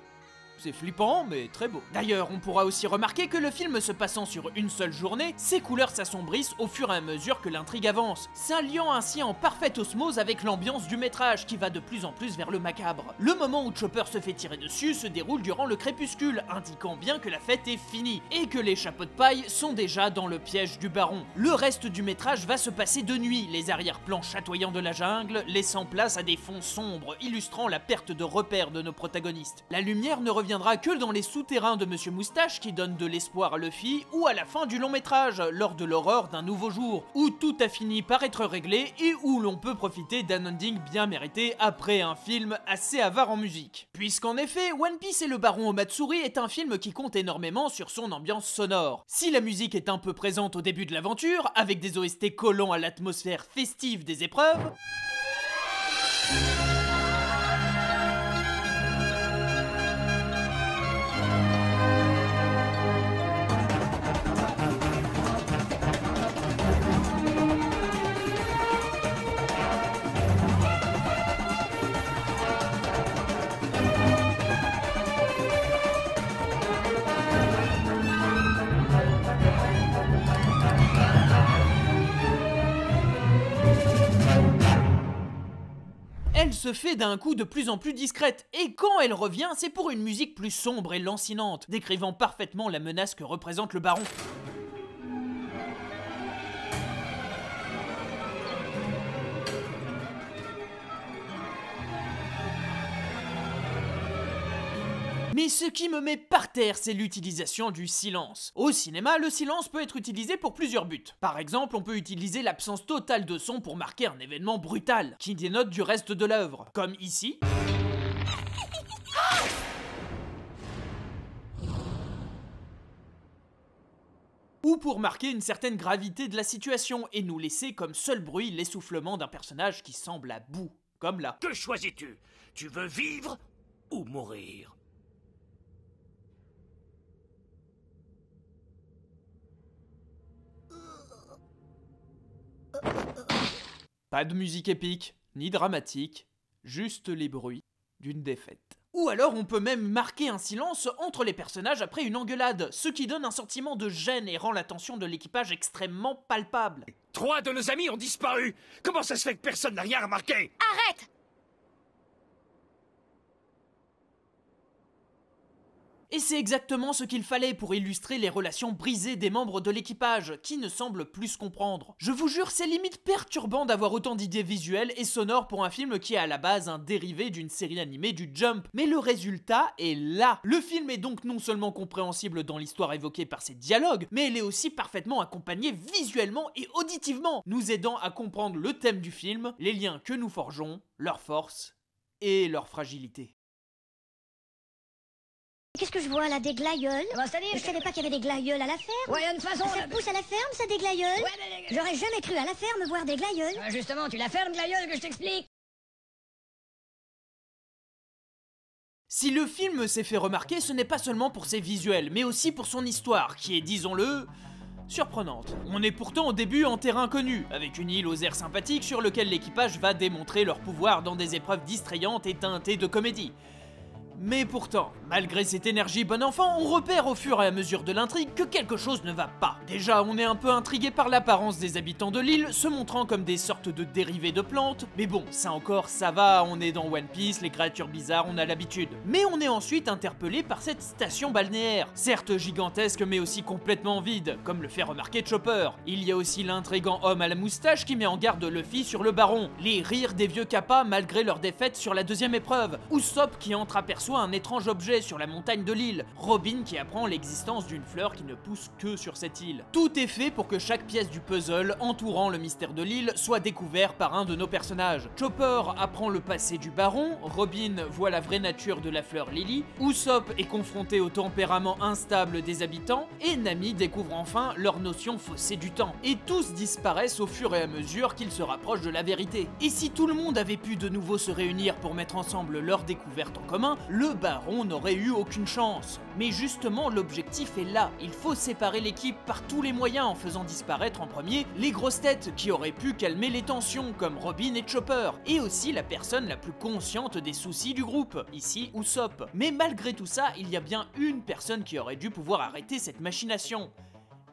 C'est flippant, mais très beau. D'ailleurs, on pourra aussi remarquer que le film se passant sur une seule journée, ses couleurs s'assombrissent au fur et à mesure que l'intrigue avance, s'alliant ainsi en parfaite osmose avec l'ambiance du métrage qui va de plus en plus vers le macabre. Le moment où Chopper se fait tirer dessus se déroule durant le crépuscule, indiquant bien que la fête est finie, et que les chapeaux de paille sont déjà dans le piège du baron. Le reste du métrage va se passer de nuit, les arrière-plans chatoyants de la jungle, laissant place à des fonds sombres, illustrant la perte de repères de nos protagonistes. La lumière ne reviendra que dans les souterrains de Monsieur Moustache qui donne de l'espoir à Luffy, ou à la fin du long métrage, lors de l'horreur d'un nouveau jour, où tout a fini par être réglé et où l'on peut profiter d'un ending bien mérité après un film assez avare en musique. Puisqu'en effet, One Piece et le Baron Omatsuri est un film qui compte énormément sur son ambiance sonore. Si la musique est un peu présente au début de l'aventure, avec des OST collant à l'atmosphère festive des épreuves, elle se fait d'un coup de plus en plus discrète, et quand elle revient, c'est pour une musique plus sombre et lancinante, décrivant parfaitement la menace que représente le baron. Mais ce qui me met par terre, c'est l'utilisation du silence. Au cinéma, le silence peut être utilisé pour plusieurs buts. Par exemple, on peut utiliser l'absence totale de son pour marquer un événement brutal, qui dénote du reste de l'œuvre, comme ici. Ou pour marquer une certaine gravité de la situation et nous laisser comme seul bruit l'essoufflement d'un personnage qui semble à bout, comme là. Que choisis-tu? Tu veux vivre ou mourir? Pas de musique épique, ni dramatique, juste les bruits d'une défaite. Ou alors on peut même marquer un silence entre les personnages après une engueulade, ce qui donne un sentiment de gêne et rend la tension de l'équipage extrêmement palpable. 3 de nos amis ont disparu. Comment ça se fait que personne n'a rien remarqué? Arrête! Et c'est exactement ce qu'il fallait pour illustrer les relations brisées des membres de l'équipage, qui ne semblent plus se comprendre. Je vous jure, c'est limite perturbant d'avoir autant d'idées visuelles et sonores pour un film qui est à la base un dérivé d'une série animée du Jump. Mais le résultat est là. Le film est donc non seulement compréhensible dans l'histoire évoquée par ses dialogues, mais il est aussi parfaitement accompagné visuellement et auditivement, nous aidant à comprendre le thème du film, les liens que nous forgeons, leurs forces et leur fragilité. Qu'est-ce que je vois là, des glaïeuls? Je savais pas qu'il y avait des glaïeuls à la ferme. Ouais, de toute façon... Ça pousse à la ferme, ça, des glaïeuls? Ouais, J'aurais jamais cru à la ferme voir des glaïeuls. Justement, tu la fermes, glaïeul, que je t'explique. Si le film s'est fait remarquer, ce n'est pas seulement pour ses visuels, mais aussi pour son histoire, qui est, disons-le, surprenante. On est pourtant au début en terrain connu, avec une île aux airs sympathiques sur lequel l'équipage va démontrer leur pouvoir dans des épreuves distrayantes et teintées de comédie. Mais pourtant, malgré cette énergie bon enfant, on repère au fur et à mesure de l'intrigue que quelque chose ne va pas. Déjà, on est un peu intrigué par l'apparence des habitants de l'île, se montrant comme des sortes de dérivés de plantes, mais bon, ça encore, ça va, on est dans One Piece, les créatures bizarres, on a l'habitude. Mais on est ensuite interpellé par cette station balnéaire, certes gigantesque mais aussi complètement vide, comme le fait remarquer Chopper. Il y a aussi l'intrigant homme à la moustache qui met en garde Luffy sur le baron, les rires des vieux Kappa malgré leur défaite sur la deuxième épreuve, Usopp qui entreaperçoit un étrange objet sur la montagne de l'île, Robin qui apprend l'existence d'une fleur qui ne pousse que sur cette île. Tout est fait pour que chaque pièce du puzzle entourant le mystère de l'île soit découvert par un de nos personnages. Chopper apprend le passé du baron, Robin voit la vraie nature de la fleur Lily, Usopp est confronté au tempérament instable des habitants, et Nami découvre enfin leur notion faussée du temps. Et tous disparaissent au fur et à mesure qu'ils se rapprochent de la vérité. Et si tout le monde avait pu de nouveau se réunir pour mettre ensemble leurs découvertes en commun, le baron n'aurait eu aucune chance. Mais justement, l'objectif est là. Il faut séparer l'équipe par tous les moyens en faisant disparaître en premier les grosses têtes qui auraient pu calmer les tensions comme Robin et Chopper, et aussi la personne la plus consciente des soucis du groupe, ici Usopp. Mais malgré tout ça, il y a bien une personne qui aurait dû pouvoir arrêter cette machination.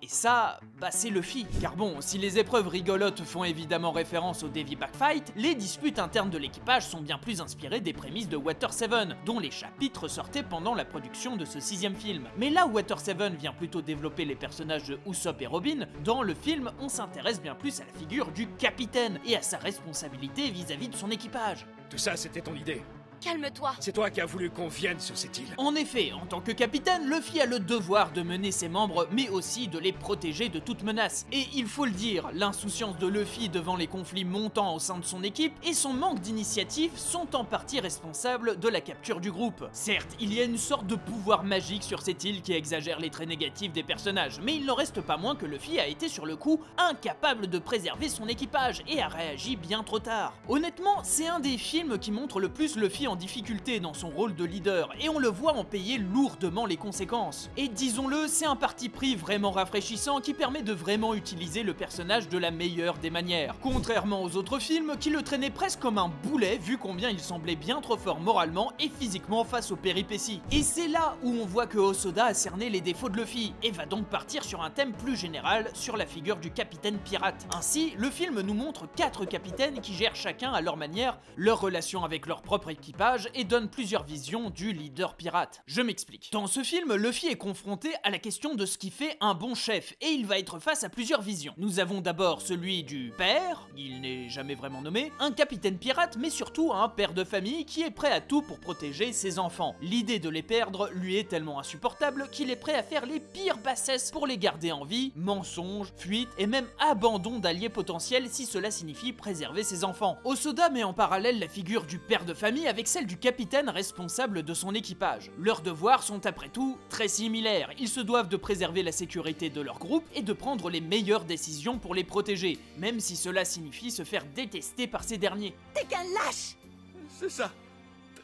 Et ça, bah c'est Luffy. Car bon, si les épreuves rigolotes font évidemment référence au Davy Backfight, les disputes internes de l'équipage sont bien plus inspirées des prémices de Water 7, dont les chapitres sortaient pendant la production de ce 6e film. Mais là où Water 7 vient plutôt développer les personnages de Usopp et Robin, dans le film, on s'intéresse bien plus à la figure du capitaine et à sa responsabilité vis-à-vis de son équipage. Tout ça, c'était ton idée. Calme-toi. C'est toi qui as voulu qu'on vienne sur cette île. En effet, en tant que capitaine, Luffy a le devoir de mener ses membres, mais aussi de les protéger de toute menace. Et il faut le dire, l'insouciance de Luffy devant les conflits montants au sein de son équipe et son manque d'initiative sont en partie responsables de la capture du groupe. Certes, il y a une sorte de pouvoir magique sur cette île qui exagère les traits négatifs des personnages, mais il n'en reste pas moins que Luffy a été sur le coup incapable de préserver son équipage et a réagi bien trop tard. Honnêtement, c'est un des films qui montre le plus Luffy en difficulté dans son rôle de leader et on le voit en payer lourdement les conséquences. Et disons-le, c'est un parti pris vraiment rafraîchissant qui permet de vraiment utiliser le personnage de la meilleure des manières. Contrairement aux autres films qui le traînaient presque comme un boulet vu combien il semblait bien trop fort moralement et physiquement face aux péripéties. Et c'est là où on voit que Hosoda a cerné les défauts de Luffy et va donc partir sur un thème plus général sur la figure du capitaine pirate. Ainsi, le film nous montre 4 capitaines qui gèrent chacun à leur manière leur relation avec leur propre équipage et donne plusieurs visions du leader pirate. Je m'explique. Dans ce film, Luffy est confronté à la question de ce qui fait un bon chef et il va être face à plusieurs visions. Nous avons d'abord celui du père, il n'est jamais vraiment nommé, un capitaine pirate mais surtout un père de famille qui est prêt à tout pour protéger ses enfants. L'idée de les perdre lui est tellement insupportable qu'il est prêt à faire les pires bassesses pour les garder en vie, mensonges, fuites et même abandon d'alliés potentiels si cela signifie préserver ses enfants. Hosoda met en parallèle la figure du père de famille avec celle du capitaine responsable de son équipage. Leurs devoirs sont après tout très similaires. Ils se doivent de préserver la sécurité de leur groupe et de prendre les meilleures décisions pour les protéger, même si cela signifie se faire détester par ces derniers. T'es qu'un lâche! C'est ça.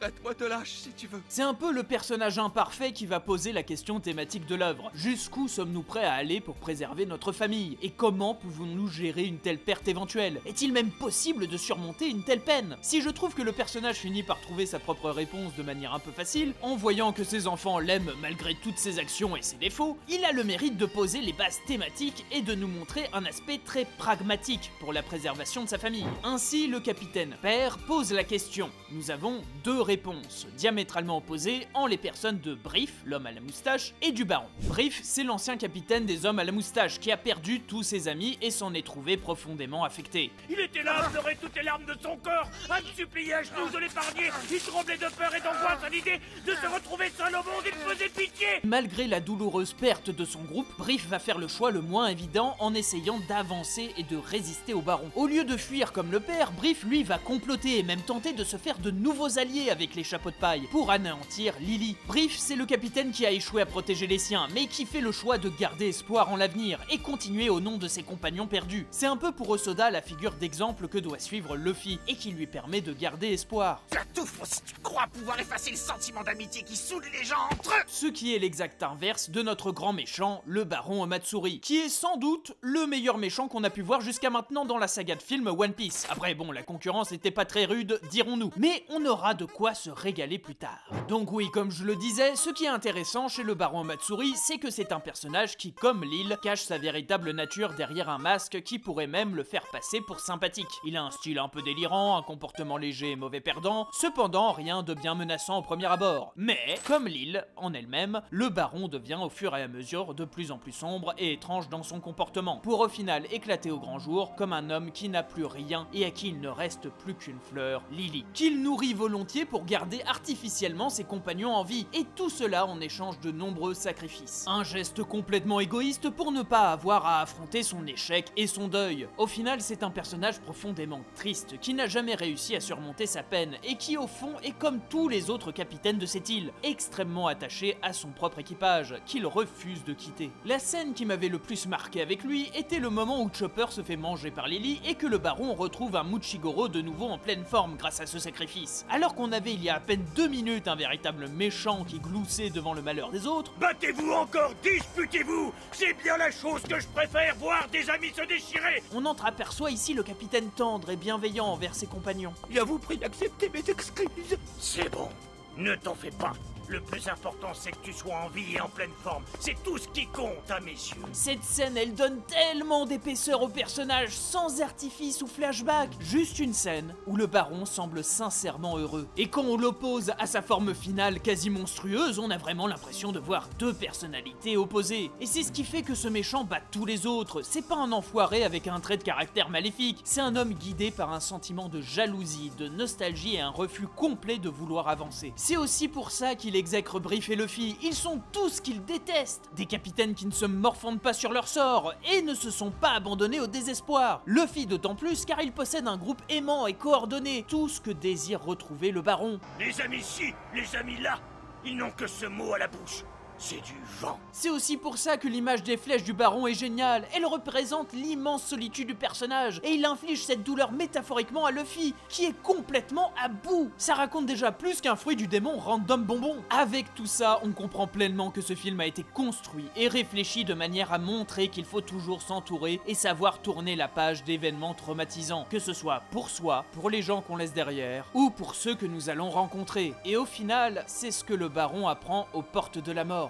Traite-moi de lâche si tu veux. C'est un peu le personnage imparfait qui va poser la question thématique de l'œuvre. Jusqu'où sommes-nous prêts à aller pour préserver notre famille? Et comment pouvons-nous gérer une telle perte éventuelle? Est-il même possible de surmonter une telle peine? Si je trouve que le personnage finit par trouver sa propre réponse de manière un peu facile, en voyant que ses enfants l'aiment malgré toutes ses actions et ses défauts, il a le mérite de poser les bases thématiques et de nous montrer un aspect très pragmatique pour la préservation de sa famille. Ainsi, le capitaine père pose la question. Nous avons 2 réponses diamétralement opposées en les personnes de Brief, l'homme à la moustache, et du baron. Brief, c'est l'ancien capitaine des hommes à la moustache qui a perdu tous ses amis et s'en est trouvé profondément affecté. Il était là à pleurer toutes les larmes de son corps, à me supplier à genoux de l'épargner. Il tremblait de peur et d'angoisse à l'idée de se retrouver seul au monde. Il faisait pitié. Malgré la douloureuse perte de son groupe, Brief va faire le choix le moins évident en essayant d'avancer et de résister au baron. Au lieu de fuir comme le père, Brief lui va comploter et même tenter de se faire de nouveaux alliés avec avec les chapeaux de paille pour anéantir Lily. Brief, c'est le capitaine qui a échoué à protéger les siens, mais qui fait le choix de garder espoir en l'avenir et continuer au nom de ses compagnons perdus. C'est un peu pour Osoda la figure d'exemple que doit suivre Luffy et qui lui permet de garder espoir. Tu as tout faux si tu crois pouvoir effacer le sentiment d'amitié qui soude les gens entre eux. Ce qui est l'exact inverse de notre grand méchant, le baron Matsuri, qui est sans doute le meilleur méchant qu'on a pu voir jusqu'à maintenant dans la saga de film One Piece. Après bon, la concurrence n'était pas très rude, dirons-nous, mais on aura de quoi se régaler plus tard. Donc oui, comme je le disais, ce qui est intéressant chez le baron Matsuri, c'est que c'est un personnage qui, comme Lille, cache sa véritable nature derrière un masque qui pourrait même le faire passer pour sympathique. Il a un style un peu délirant, un comportement léger et mauvais perdant, cependant rien de bien menaçant au premier abord. Mais, comme Lille, en elle-même, le baron devient au fur et à mesure de plus en plus sombre et étrange dans son comportement, pour au final éclater au grand jour comme un homme qui n'a plus rien et à qui il ne reste plus qu'une fleur, Lily, qu'il nourrit volontiers pour garder artificiellement ses compagnons en vie, et tout cela en échange de nombreux sacrifices. Un geste complètement égoïste pour ne pas avoir à affronter son échec et son deuil. Au final, c'est un personnage profondément triste, qui n'a jamais réussi à surmonter sa peine, et qui au fond est comme tous les autres capitaines de cette île, extrêmement attaché à son propre équipage, qu'il refuse de quitter. La scène qui m'avait le plus marqué avec lui était le moment où Chopper se fait manger par Lily et que le baron retrouve un Muchigoro de nouveau en pleine forme grâce à ce sacrifice. Alors qu'on avait il y a à peine 2 minutes un véritable méchant qui gloussait devant le malheur des autres. Battez-vous encore, disputez-vous. C'est bien la chose que je préfère, voir des amis se déchirer. On entreaperçoit ici le capitaine tendre et bienveillant envers ses compagnons. Je vous prie d'accepter mes excuses. C'est bon, ne t'en fais pas. Le plus important, c'est que tu sois en vie et en pleine forme. C'est tout ce qui compte, à mes yeux. Cette scène, elle donne tellement d'épaisseur au personnage, sans artifice ou flashback. Juste une scène où le baron semble sincèrement heureux. Et quand on l'oppose à sa forme finale quasi monstrueuse, on a vraiment l'impression de voir deux personnalités opposées. Et c'est ce qui fait que ce méchant bat tous les autres. C'est pas un enfoiré avec un trait de caractère maléfique. C'est un homme guidé par un sentiment de jalousie, de nostalgie et un refus complet de vouloir avancer. C'est aussi pour ça qu'il exècre Brief et Luffy, ils sont tous qu'ils détestent. Des capitaines qui ne se morfondent pas sur leur sort et ne se sont pas abandonnés au désespoir. Luffy d'autant plus car il possède un groupe aimant et coordonné, tout ce que désire retrouver le baron. Les amis ci, les amis là, ils n'ont que ce mot à la bouche. C'est du vent. C'est aussi pour ça que l'image des flèches du baron est géniale. Elle représente l'immense solitude du personnage et il inflige cette douleur métaphoriquement à Luffy, qui est complètement à bout. Ça raconte déjà plus qu'un fruit du démon Random Bonbon. Avec tout ça, on comprend pleinement que ce film a été construit et réfléchi de manière à montrer qu'il faut toujours s'entourer et savoir tourner la page d'événements traumatisants, que ce soit pour soi, pour les gens qu'on laisse derrière, ou pour ceux que nous allons rencontrer. Et au final, c'est ce que le baron apprend aux portes de la mort.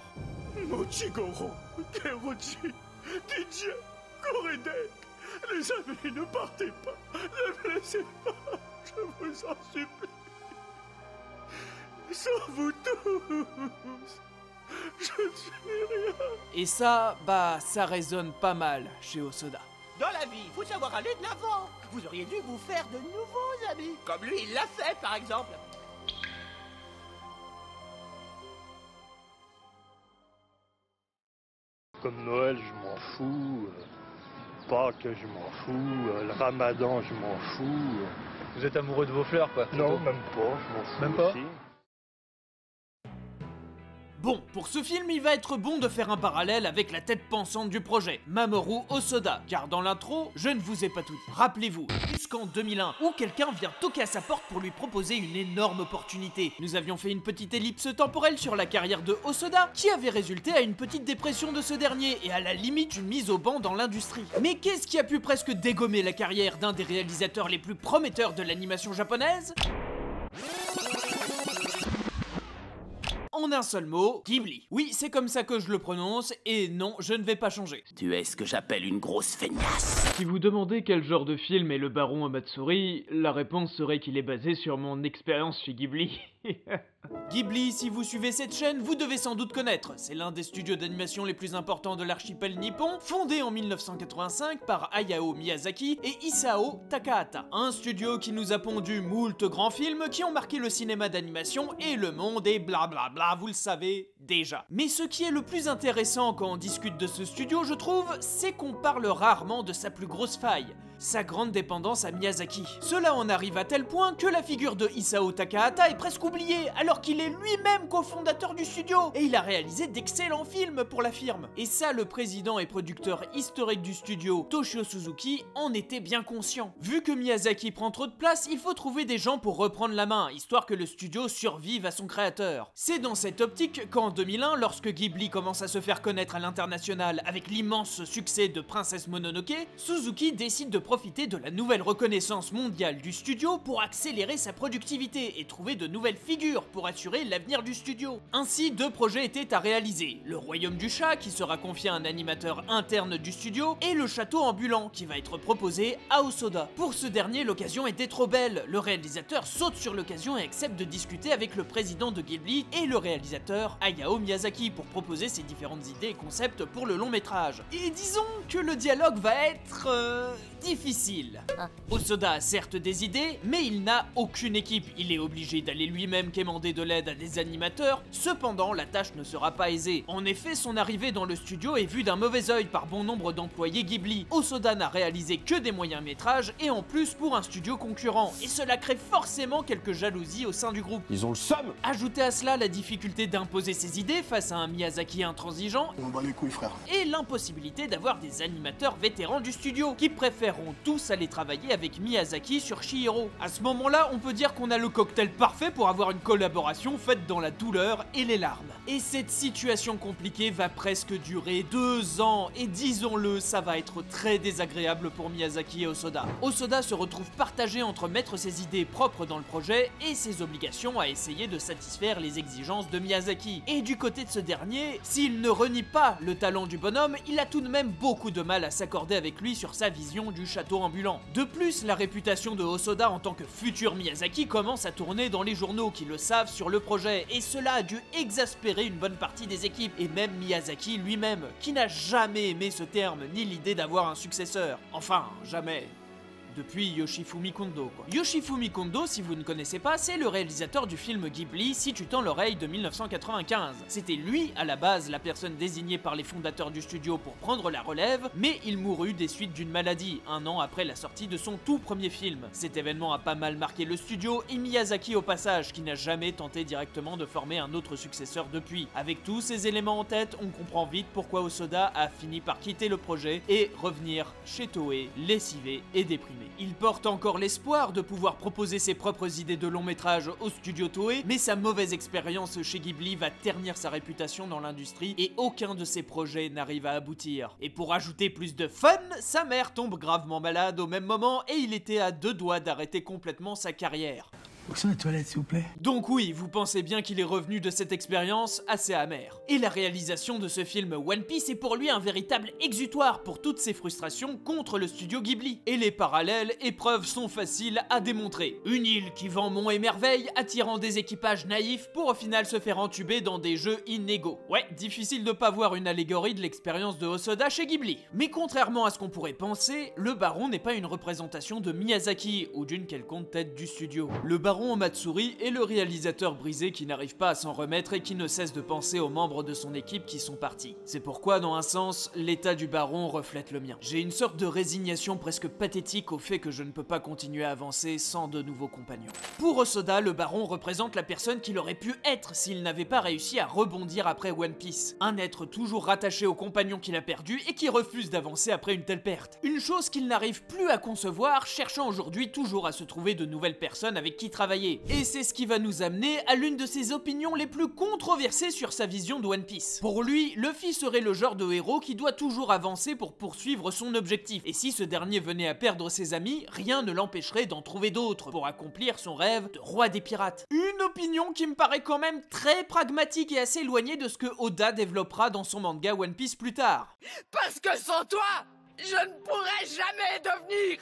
Muchigoro, Keruchi, DJ, Koredek, les amis, ne partez pas, ne me laissez pas, je vous en supplie. Sans vous tous, je ne suis rien. Et ça, ça résonne pas mal chez Osoda. Dans la vie, il faut savoir aller de l'avant. Vous auriez dû vous faire de nouveaux amis. Comme lui, il l'a fait, par exemple. Comme Noël, je m'en fous. Pâques, je m'en fous. Le Ramadan, je m'en fous. Vous êtes amoureux de vos fleurs, quoi? Non, même pas, je m'en fous. Même pas aussi. Bon, pour ce film, il va être bon de faire un parallèle avec la tête pensante du projet, Mamoru Osoda, car dans l'intro, je ne vous ai pas tout dit. Rappelez-vous, jusqu'en 2001, où quelqu'un vient toquer à sa porte pour lui proposer une énorme opportunité. Nous avions fait une petite ellipse temporelle sur la carrière de Osoda, qui avait résulté à une petite dépression de ce dernier, et à la limite une mise au banc dans l'industrie. Mais qu'est-ce qui a pu presque dégommer la carrière d'un des réalisateurs les plus prometteurs de l'animation japonaise ? En un seul mot, Ghibli. Oui, c'est comme ça que je le prononce, et non, je ne vais pas changer. Tu es ce que j'appelle une grosse feignasse. Si vous demandez quel genre de film est le baron Matsuri, la réponse serait qu'il est basé sur mon expérience chez Ghibli. Ghibli, si vous suivez cette chaîne, vous devez sans doute connaître. C'est l'un des studios d'animation les plus importants de l'archipel nippon, fondé en 1985 par Hayao Miyazaki et Isao Takahata. Un studio qui nous a pondu moult grands films qui ont marqué le cinéma d'animation et le monde et blablabla, vous le savez, déjà. Mais ce qui est le plus intéressant quand on discute de ce studio, je trouve, c'est qu'on parle rarement de sa plus grosse faille, sa grande dépendance à Miyazaki. Cela en arrive à tel point que la figure de Isao Takahata est presque oubliée, alors qu'il est lui-même cofondateur du studio, et il a réalisé d'excellents films pour la firme. Et ça, le président et producteur historique du studio, Toshio Suzuki, en était bien conscient. Vu que Miyazaki prend trop de place, il faut trouver des gens pour reprendre la main, histoire que le studio survive à son créateur. C'est dans cette optique qu'en 2001, lorsque Ghibli commence à se faire connaître à l'international avec l'immense succès de Princesse Mononoke, Suzuki décide de profiter de la nouvelle reconnaissance mondiale du studio pour accélérer sa productivité et trouver de nouvelles figures pour assurer l'avenir du studio. Ainsi, 2 projets étaient à réaliser, le Royaume du Chat qui sera confié à un animateur interne du studio et le Château ambulant qui va être proposé à Hosoda. Pour ce dernier, l'occasion était trop belle, le réalisateur saute sur l'occasion et accepte de discuter avec le président de Ghibli et le réalisateur Hayao Miyazaki pour proposer ses différentes idées et concepts pour le long métrage. Et disons que le dialogue va être difficile. Hosoda a certes des idées, mais il n'a aucune équipe, il est obligé d'aller lui-même quémander de l'aide à des animateurs, cependant la tâche ne sera pas aisée. En effet, son arrivée dans le studio est vue d'un mauvais œil par bon nombre d'employés Ghibli. Hosoda n'a réalisé que des moyens métrages et en plus pour un studio concurrent, et cela crée forcément quelques jalousies au sein du groupe. Ils ont le seum. Ajoutez à cela la difficulté d'imposer ses idées face à un Miyazaki intransigeant, On bat les couilles, frère. et l'impossibilité d'avoir des animateurs vétérans du studio qui préféreront tous aller travailler avec Miyazaki sur Chihiro. À ce moment-là, on peut dire qu'on a le cocktail parfait pour avoir une collaboration faite dans la douleur et les larmes. Et cette situation compliquée va presque durer 2 ans, et disons-le, ça va être très désagréable pour Miyazaki et Hosoda. Hosoda se retrouve partagé entre mettre ses idées propres dans le projet et ses obligations à essayer de satisfaire les exigences de Miyazaki. Et du côté de ce dernier, s'il ne renie pas le talent du bonhomme, il a tout de même beaucoup de mal à s'accorder avec lui sur sa vision du château ambulant. De plus, la réputation de Hosoda en tant que futur Miyazaki commence à tourner dans les journaux qui le savent sur le projet, et cela a dû exaspérer une bonne partie des équipes, et même Miyazaki lui-même, qui n'a jamais aimé ce terme ni l'idée d'avoir un successeur. Enfin, jamais. Depuis Yoshifumi Kondo, quoi. Yoshifumi Kondo, si vous ne connaissez pas, c'est le réalisateur du film Ghibli Si tu tends l'oreille de 1995. C'était lui, à la base, la personne désignée par les fondateurs du studio pour prendre la relève, mais il mourut des suites d'une maladie, 1 an après la sortie de son tout premier film. Cet événement a pas mal marqué le studio et Miyazaki au passage, qui n'a jamais tenté directement de former un autre successeur depuis. Avec tous ces éléments en tête, on comprend vite pourquoi Hosoda a fini par quitter le projet et revenir chez Toei, lessivé et déprimé. Il porte encore l'espoir de pouvoir proposer ses propres idées de long métrage au studio Toei, mais sa mauvaise expérience chez Ghibli va ternir sa réputation dans l'industrie et aucun de ses projets n'arrive à aboutir. Et pour ajouter plus de fun, sa mère tombe gravement malade au même moment et il était à 2 doigts d'arrêter complètement sa carrière. Où sont les toilettes, s'il vous plaît? Donc oui, vous pensez bien qu'il est revenu de cette expérience assez amère. Et la réalisation de ce film One Piece est pour lui un véritable exutoire pour toutes ses frustrations contre le studio Ghibli. Et les parallèles et preuves sont faciles à démontrer. Une île qui vend monts et merveilles, attirant des équipages naïfs pour au final se faire entuber dans des jeux inégaux. Ouais, difficile de pas voir une allégorie de l'expérience de Hosoda chez Ghibli. Mais contrairement à ce qu'on pourrait penser, le baron n'est pas une représentation de Miyazaki ou d'une quelconque tête du studio. Le baron Matsuri est le réalisateur brisé qui n'arrive pas à s'en remettre et qui ne cesse de penser aux membres de son équipe qui sont partis. C'est pourquoi, dans un sens, l'état du baron reflète le mien. J'ai une sorte de résignation presque pathétique au fait que je ne peux pas continuer à avancer sans de nouveaux compagnons. Pour Hosoda, le baron représente la personne qu'il aurait pu être s'il n'avait pas réussi à rebondir après One Piece. Un être toujours rattaché au compagnon qu'il a perdu et qui refuse d'avancer après une telle perte. Une chose qu'il n'arrive plus à concevoir, cherchant aujourd'hui toujours à se trouver de nouvelles personnes avec qui travailler. Et c'est ce qui va nous amener à l'une de ses opinions les plus controversées sur sa vision de One Piece. Pour lui, Luffy serait le genre de héros qui doit toujours avancer pour poursuivre son objectif. Et si ce dernier venait à perdre ses amis, rien ne l'empêcherait d'en trouver d'autres pour accomplir son rêve de roi des pirates. Une opinion qui me paraît quand même très pragmatique et assez éloignée de ce que Oda développera dans son manga One Piece plus tard. Parce que sans toi, Je ne pourrai jamais devenir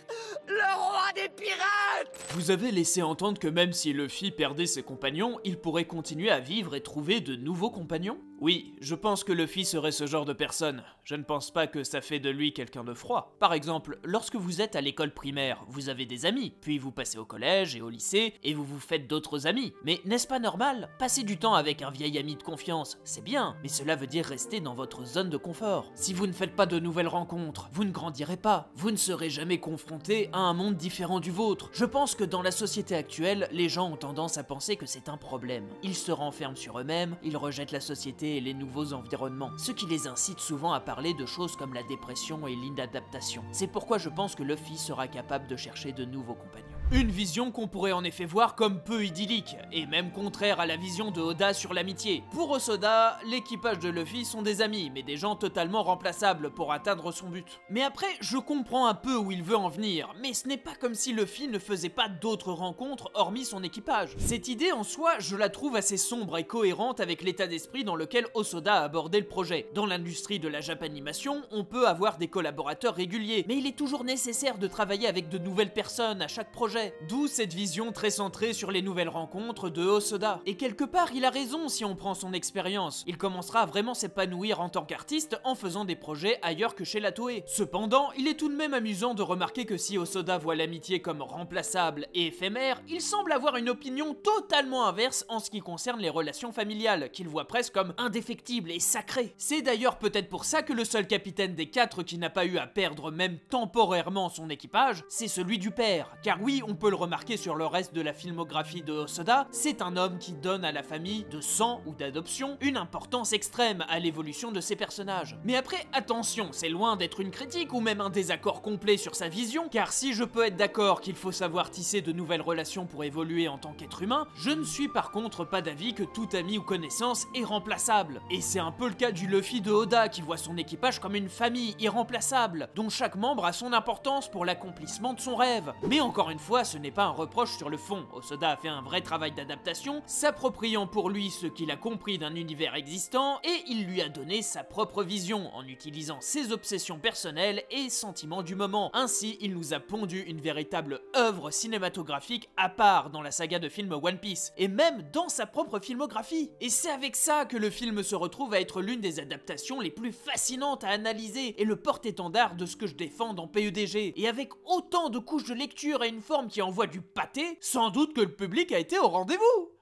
le roi des pirates! Vous avez laissé entendre que même si Luffy perdait ses compagnons, il pourrait continuer à vivre et trouver de nouveaux compagnons? Oui, je pense que Luffy serait ce genre de personne. Je ne pense pas que ça fait de lui quelqu'un de froid. Par exemple, lorsque vous êtes à l'école primaire, vous avez des amis, puis vous passez au collège et au lycée, et vous vous faites d'autres amis. Mais n'est-ce pas normal? Passer du temps avec un vieil ami de confiance, c'est bien, mais cela veut dire rester dans votre zone de confort. Si vous ne faites pas de nouvelles rencontres, vous ne grandirez pas, vous ne serez jamais confronté à un monde différent du vôtre. Je pense que dans la société actuelle, les gens ont tendance à penser que c'est un problème. Ils se renferment sur eux-mêmes, ils rejettent la société et les nouveaux environnements, ce qui les incite souvent à parler de choses comme la dépression et l'inadaptation. C'est pourquoi je pense que Luffy sera capable de chercher de nouveaux compagnons. Une vision qu'on pourrait en effet voir comme peu idyllique, et même contraire à la vision de Oda sur l'amitié. Pour Osoda, l'équipage de Luffy sont des amis, mais des gens totalement remplaçables pour atteindre son but. Mais après, je comprends un peu où il veut en venir, mais ce n'est pas comme si Luffy ne faisait pas d'autres rencontres hormis son équipage. Cette idée en soi, je la trouve assez sombre et cohérente avec l'état d'esprit dans lequel Osoda a abordé le projet. Dans l'industrie de la Japanimation, on peut avoir des collaborateurs réguliers, mais il est toujours nécessaire de travailler avec de nouvelles personnes à chaque projet. D'où cette vision très centrée sur les nouvelles rencontres de Osoda. Et quelque part, il a raison si on prend son expérience. Il commencera à vraiment s'épanouir en tant qu'artiste en faisant des projets ailleurs que chez la Toei. Cependant, il est tout de même amusant de remarquer que si Osoda voit l'amitié comme remplaçable et éphémère, il semble avoir une opinion totalement inverse en ce qui concerne les relations familiales, qu'il voit presque comme indéfectibles et sacrées. C'est d'ailleurs peut-être pour ça que le seul capitaine des 4 qui n'a pas eu à perdre même temporairement son équipage, c'est celui du père. Car oui, on peut le remarquer sur le reste de la filmographie de Osoda, c'est un homme qui donne à la famille de sang ou d'adoption une importance extrême à l'évolution de ses personnages. Mais après, attention, c'est loin d'être une critique ou même un désaccord complet sur sa vision, car si je peux être d'accord qu'il faut savoir tisser de nouvelles relations pour évoluer en tant qu'être humain, je ne suis par contre pas d'avis que tout ami ou connaissance est remplaçable. Et c'est un peu le cas du Luffy de Oda qui voit son équipage comme une famille irremplaçable, dont chaque membre a son importance pour l'accomplissement de son rêve. Mais encore une fois, ce n'est pas un reproche sur le fond. Osoda a fait un vrai travail d'adaptation, s'appropriant pour lui ce qu'il a compris d'un univers existant, et il lui a donné sa propre vision en utilisant ses obsessions personnelles et sentiments du moment. Ainsi, il nous a pondu une véritable œuvre cinématographique à part dans la saga de films One Piece, et même dans sa propre filmographie. Et c'est avec ça que le film se retrouve à être l'une des adaptations les plus fascinantes à analyser et le porte-étendard de ce que je défends dans PEDG. Et avec autant de couches de lecture et une forme qui envoie du pâté, sans doute que le public a été au rendez-vous.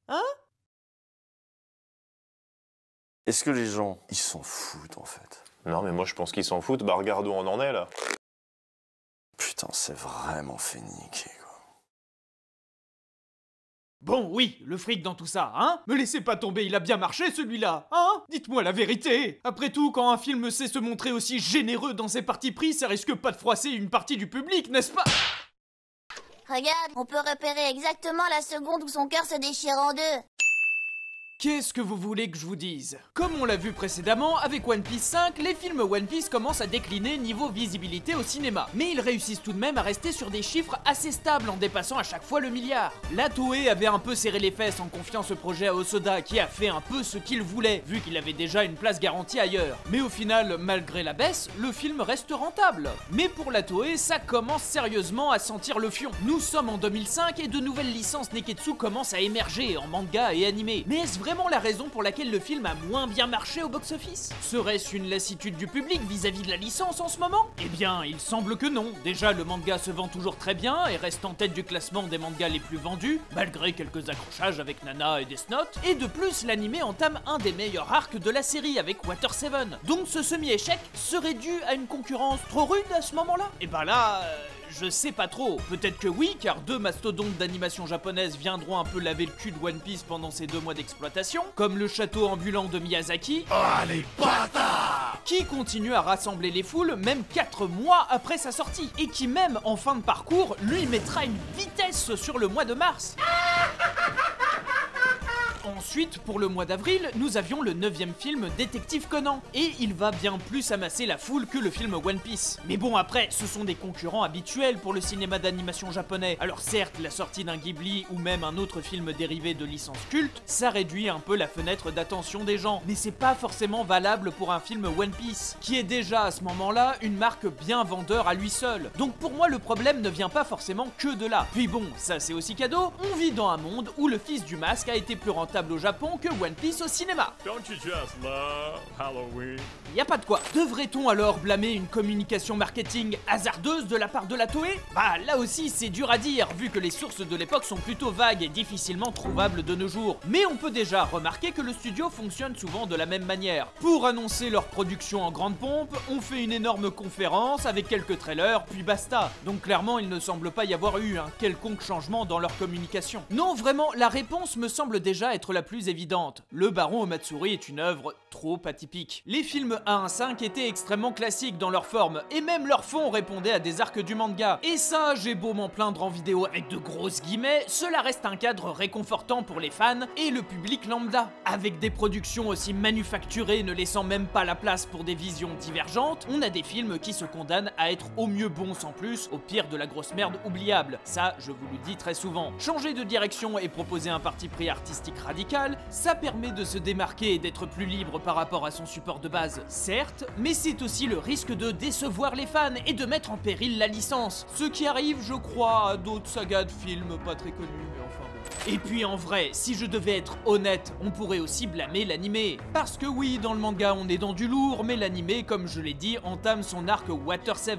Hein? Est-ce que les gens, ils s'en foutent en fait? Non mais moi je pense qu'ils s'en foutent, bah regarde où on en est là. Putain, c'est vraiment fait niquer quoi. Bon, oui, le fric dans tout ça, hein? Me laissez pas tomber, il a bien marché celui-là, hein? Dites-moi la vérité! Après tout, quand un film sait se montrer aussi généreux dans ses partis pris, ça risque pas de froisser une partie du public, n'est-ce pas? Regarde, on peut repérer exactement la seconde où son cœur se déchire en deux. Qu'est-ce que vous voulez que je vous dise? Comme on l'a vu précédemment, avec One Piece 5, les films One Piece commencent à décliner niveau visibilité au cinéma. Mais ils réussissent tout de même à rester sur des chiffres assez stables en dépassant à chaque fois le milliard. La Toei avait un peu serré les fesses en confiant ce projet à Osoda, qui a fait un peu ce qu'il voulait, vu qu'il avait déjà une place garantie ailleurs. Mais au final, malgré la baisse, le film reste rentable. Mais pour la Toei, ça commence sérieusement à sentir le fion. Nous sommes en 2005 et de nouvelles licences Neketsu commencent à émerger en manga et animé. Mais est-ce vraiment la raison pour laquelle le film a moins bien marché au box-office? Serait-ce une lassitude du public vis-à-vis de la licence en ce moment? Eh bien, il semble que non. Déjà, le manga se vend toujours très bien et reste en tête du classement des mangas les plus vendus, malgré quelques accrochages avec Nana et Death Note. Et de plus, l'anime entame un des meilleurs arcs de la série avec Water 7. Donc ce semi-échec serait dû à une concurrence trop rude à ce moment-là? Et bah là... je sais pas trop, peut-être que oui, car 2 mastodontes d'animation japonaise viendront un peu laver le cul de One Piece pendant ces 2 mois d'exploitation, comme le château ambulant de Miyazaki, oh les bâtards, qui continue à rassembler les foules même 4 mois après sa sortie, et qui même en fin de parcours lui mettra une vitesse sur le mois de mars. Ensuite, pour le mois d'avril, nous avions le 9e film Détective Conan, et il va bien plus amasser la foule que le film One Piece. Mais bon, après, ce sont des concurrents habituels pour le cinéma d'animation japonais. Alors certes, la sortie d'un Ghibli ou même un autre film dérivé de licence culte, ça réduit un peu la fenêtre d'attention des gens, mais c'est pas forcément valable pour un film One Piece, qui est déjà à ce moment-là une marque bien vendeur à lui seul. Donc pour moi, le problème ne vient pas forcément que de là. Puis bon, ça c'est aussi cadeau, on vit dans un monde où le Fils du Masque a été plus rentable au Japon que One Piece au cinéma. Don't you just love Halloween? Y a pas de quoi. Devrait-on alors blâmer une communication marketing hasardeuse de la part de la Toei? Bah là aussi c'est dur à dire, vu que les sources de l'époque sont plutôt vagues et difficilement trouvables de nos jours. Mais on peut déjà remarquer que le studio fonctionne souvent de la même manière. Pour annoncer leur production en grande pompe, on fait une énorme conférence avec quelques trailers, puis basta. Donc clairement il ne semble pas y avoir eu un quelconque changement dans leur communication. Non, vraiment, la réponse me semble déjà être la plus évidente. Le Baron Omatsuri est une œuvre trop atypique. Les films 1-5 étaient extrêmement classiques dans leur forme, et même leur fond répondait à des arcs du manga. Et ça, j'ai beau m'en plaindre en vidéo avec de grosses guillemets, cela reste un cadre réconfortant pour les fans et le public lambda. Avec des productions aussi manufacturées ne laissant même pas la place pour des visions divergentes, on a des films qui se condamnent à être au mieux bons sans plus, au pire de la grosse merde oubliable. Ça, je vous le dis très souvent. Changer de direction et proposer un parti pris artistique radical, ça permet de se démarquer et d'être plus libre par rapport à son support de base, certes, mais c'est aussi le risque de décevoir les fans et de mettre en péril la licence. Ce qui arrive, je crois, à d'autres sagas de films pas très connus, mais enfin bon. Et puis en vrai, si je devais être honnête, on pourrait aussi blâmer l'animé. Parce que oui, dans le manga on est dans du lourd, mais l'animé, comme je l'ai dit, entame son arc Water 7.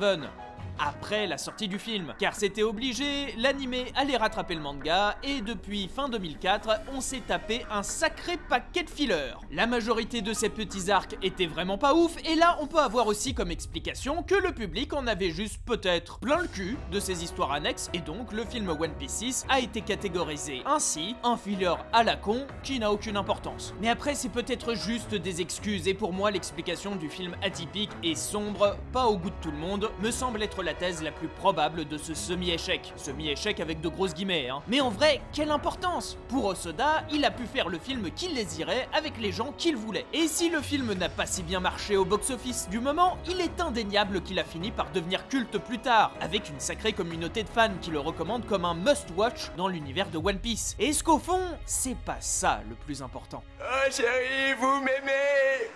Après la sortie du film, car c'était obligé, l'animé allait rattraper le manga, et depuis fin 2004, on s'est tapé un sacré paquet de fillers. La majorité de ces petits arcs étaient vraiment pas ouf, et là on peut avoir aussi comme explication que le public en avait juste peut-être plein le cul de ces histoires annexes, et donc le film One Piece 6 a été catégorisé ainsi, un filler à la con qui n'a aucune importance. Mais après c'est peut-être juste des excuses, et pour moi l'explication du film atypique et sombre, pas au goût de tout le monde, me semble être la thèse la plus probable de ce semi-échec. Semi-échec avec de grosses guillemets, hein. Mais en vrai, quelle importance? Pour Hosoda, il a pu faire le film qu'il désirait avec les gens qu'il voulait. Et si le film n'a pas si bien marché au box-office du moment, il est indéniable qu'il a fini par devenir culte plus tard, avec une sacrée communauté de fans qui le recommandent comme un must-watch dans l'univers de One Piece. Et est-ce qu'au fond, c'est pas ça le plus important? Oh chérie, vous m'aimez,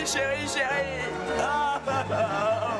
chérie. Ah, ah, ah,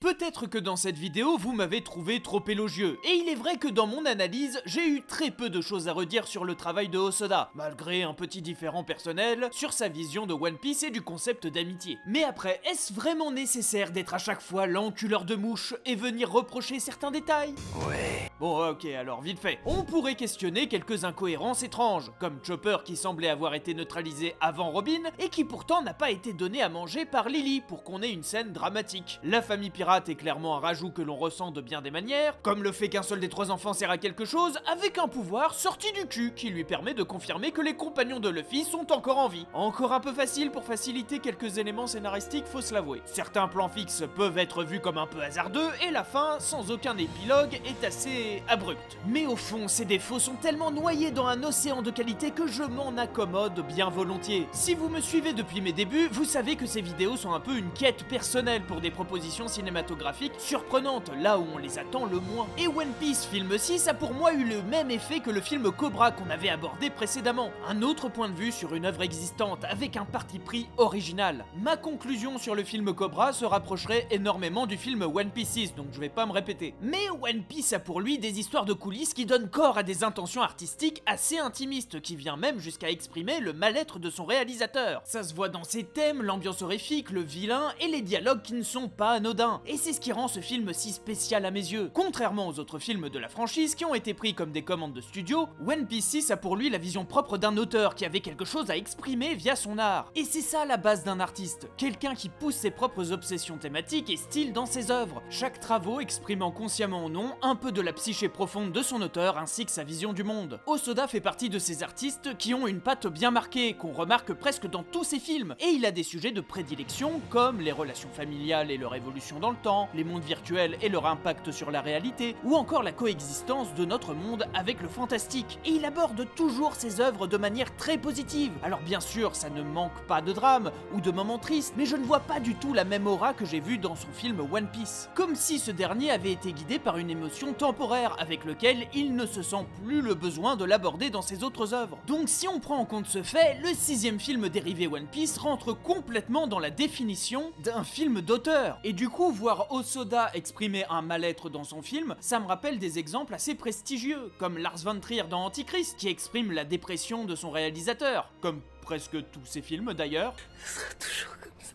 Peut-être que dans cette vidéo, vous m'avez trouvé trop élogieux, et il est vrai que dans mon analyse, j'ai eu très peu de choses à redire sur le travail de Hosoda, malgré un petit différend personnel sur sa vision de One Piece et du concept d'amitié. Mais après, est-ce vraiment nécessaire d'être à chaque fois l'enculeur de mouche et venir reprocher certains détails? Ouais. Bon ok, alors vite fait. On pourrait questionner quelques incohérences étranges, comme Chopper qui semblait avoir été neutralisé avant Robin, et qui pourtant n'a pas été donné à manger par Lily pour qu'on ait une scène dramatique. La famille pirate est clairement un rajout que l'on ressent de bien des manières, comme le fait qu'un seul des 3 enfants sert à quelque chose, avec un pouvoir sorti du cul qui lui permet de confirmer que les compagnons de Luffy sont encore en vie. Encore un peu facile pour faciliter quelques éléments scénaristiques, faut se l'avouer. Certains plans fixes peuvent être vus comme un peu hasardeux, et la fin, sans aucun épilogue, est assez abrupte. Mais au fond, ces défauts sont tellement noyés dans un océan de qualité que je m'en accommode bien volontiers. Si vous me suivez depuis mes débuts, vous savez que ces vidéos sont un peu une quête personnelle pour des propositions cinématographiques surprenantes, là où on les attend le moins. Et One Piece film 6 a pour moi eu le même effet que le film Cobra qu'on avait abordé précédemment. Un autre point de vue sur une œuvre existante, avec un parti pris original. Ma conclusion sur le film Cobra se rapprocherait énormément du film One Piece 6, donc je vais pas me répéter. Mais One Piece a pour lui des histoires de coulisses qui donnent corps à des intentions artistiques assez intimistes, qui vient même jusqu'à exprimer le mal-être de son réalisateur. Ça se voit dans ses thèmes, l'ambiance horrifique, le vilain et les dialogues qui ne sont pas anodins. Et c'est ce qui rend ce film si spécial à mes yeux. Contrairement aux autres films de la franchise qui ont été pris comme des commandes de studio, One Piece 6 a pour lui la vision propre d'un auteur qui avait quelque chose à exprimer via son art. Et c'est ça la base d'un artiste, quelqu'un qui pousse ses propres obsessions thématiques et styles dans ses œuvres, chaque travaux exprimant consciemment ou non un peu de la psychologie psyché profonde de son auteur ainsi que sa vision du monde. Hosoda fait partie de ces artistes qui ont une patte bien marquée, qu'on remarque presque dans tous ses films, et il a des sujets de prédilection comme les relations familiales et leur évolution dans le temps, les mondes virtuels et leur impact sur la réalité, ou encore la coexistence de notre monde avec le fantastique. Et il aborde toujours ses œuvres de manière très positive. Alors bien sûr, ça ne manque pas de drame ou de moments tristes, mais je ne vois pas du tout la même aura que j'ai vue dans son film One Piece. Comme si ce dernier avait été guidé par une émotion temporaire avec lequel il ne se sent plus le besoin de l'aborder dans ses autres œuvres. Donc si on prend en compte ce fait, le 6e film dérivé One Piece rentre complètement dans la définition d'un film d'auteur. Et du coup, voir Hosoda exprimer un mal-être dans son film, ça me rappelle des exemples assez prestigieux, comme Lars von Trier dans Antichrist, qui exprime la dépression de son réalisateur, comme presque tous ses films d'ailleurs. Ce sera toujours comme ça,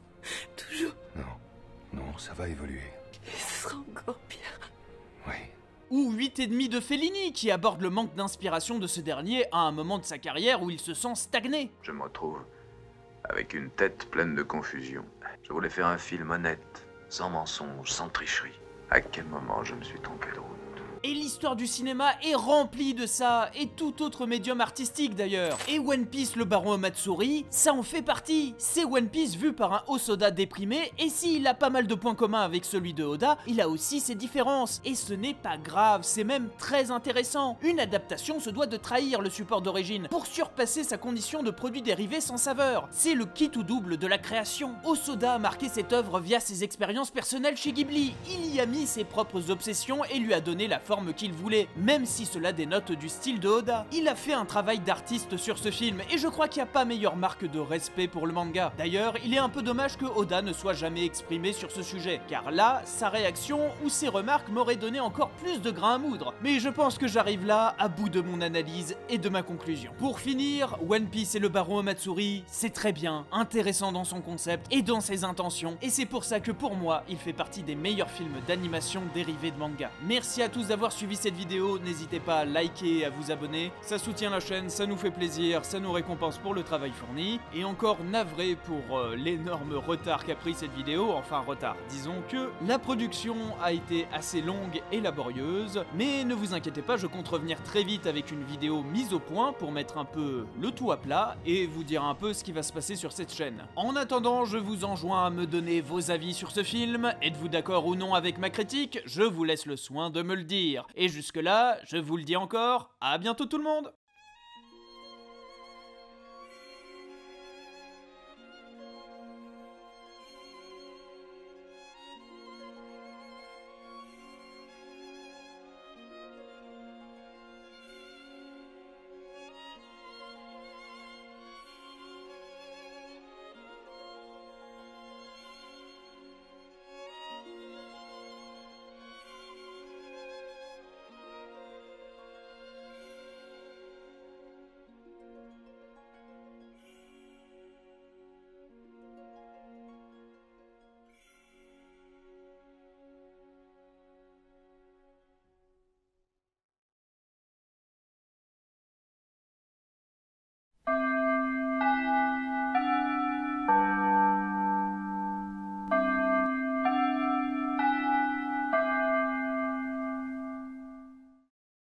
toujours. Non, ça va évoluer. Et ce sera encore pire. Oui. Ou 8,5 de Fellini, qui aborde le manque d'inspiration de ce dernier à un moment de sa carrière où il se sent stagné. Je me retrouve avec une tête pleine de confusion. Je voulais faire un film honnête, sans mensonge, sans tricherie. À quel moment je me suis trompé de route? Et l'histoire du cinéma est remplie de ça, et tout autre médium artistique d'ailleurs. Et One Piece, le baron Matsuri, ça en fait partie. C'est One Piece vu par un Hosoda déprimé, et s'il a pas mal de points communs avec celui de Oda, il a aussi ses différences. Et ce n'est pas grave, c'est même très intéressant. Une adaptation se doit de trahir le support d'origine, pour surpasser sa condition de produit dérivé sans saveur. C'est le kit ou double de la création. Hosoda a marqué cette œuvre via ses expériences personnelles chez Ghibli. Il y a mis ses propres obsessions et lui a donné la forme qu'il voulait, même si cela dénote du style de Oda. Il a fait un travail d'artiste sur ce film, et je crois qu'il n'y a pas meilleure marque de respect pour le manga. D'ailleurs, il est un peu dommage que Oda ne soit jamais exprimé sur ce sujet, car là, sa réaction ou ses remarques m'auraient donné encore plus de grain à moudre. Mais je pense que j'arrive là, à bout de mon analyse et de ma conclusion. Pour finir, One Piece et le baron Matsuri, c'est très bien, intéressant dans son concept et dans ses intentions, et c'est pour ça que pour moi, il fait partie des meilleurs films d'animation dérivés de manga. Merci à tous d'avoir suivi cette vidéo, n'hésitez pas à liker et à vous abonner, ça soutient la chaîne, ça nous fait plaisir, ça nous récompense pour le travail fourni, et encore navré pour l'énorme retard qu'a pris cette vidéo, enfin retard, disons que la production a été assez longue et laborieuse, mais ne vous inquiétez pas, je compte revenir très vite avec une vidéo mise au point pour mettre un peu le tout à plat et vous dire un peu ce qui va se passer sur cette chaîne. En attendant, je vous enjoins à me donner vos avis sur ce film, êtes-vous d'accord ou non avec ma critique? Je vous laisse le soin de me le dire. Et jusque là, je vous le dis encore, à bientôt tout le monde!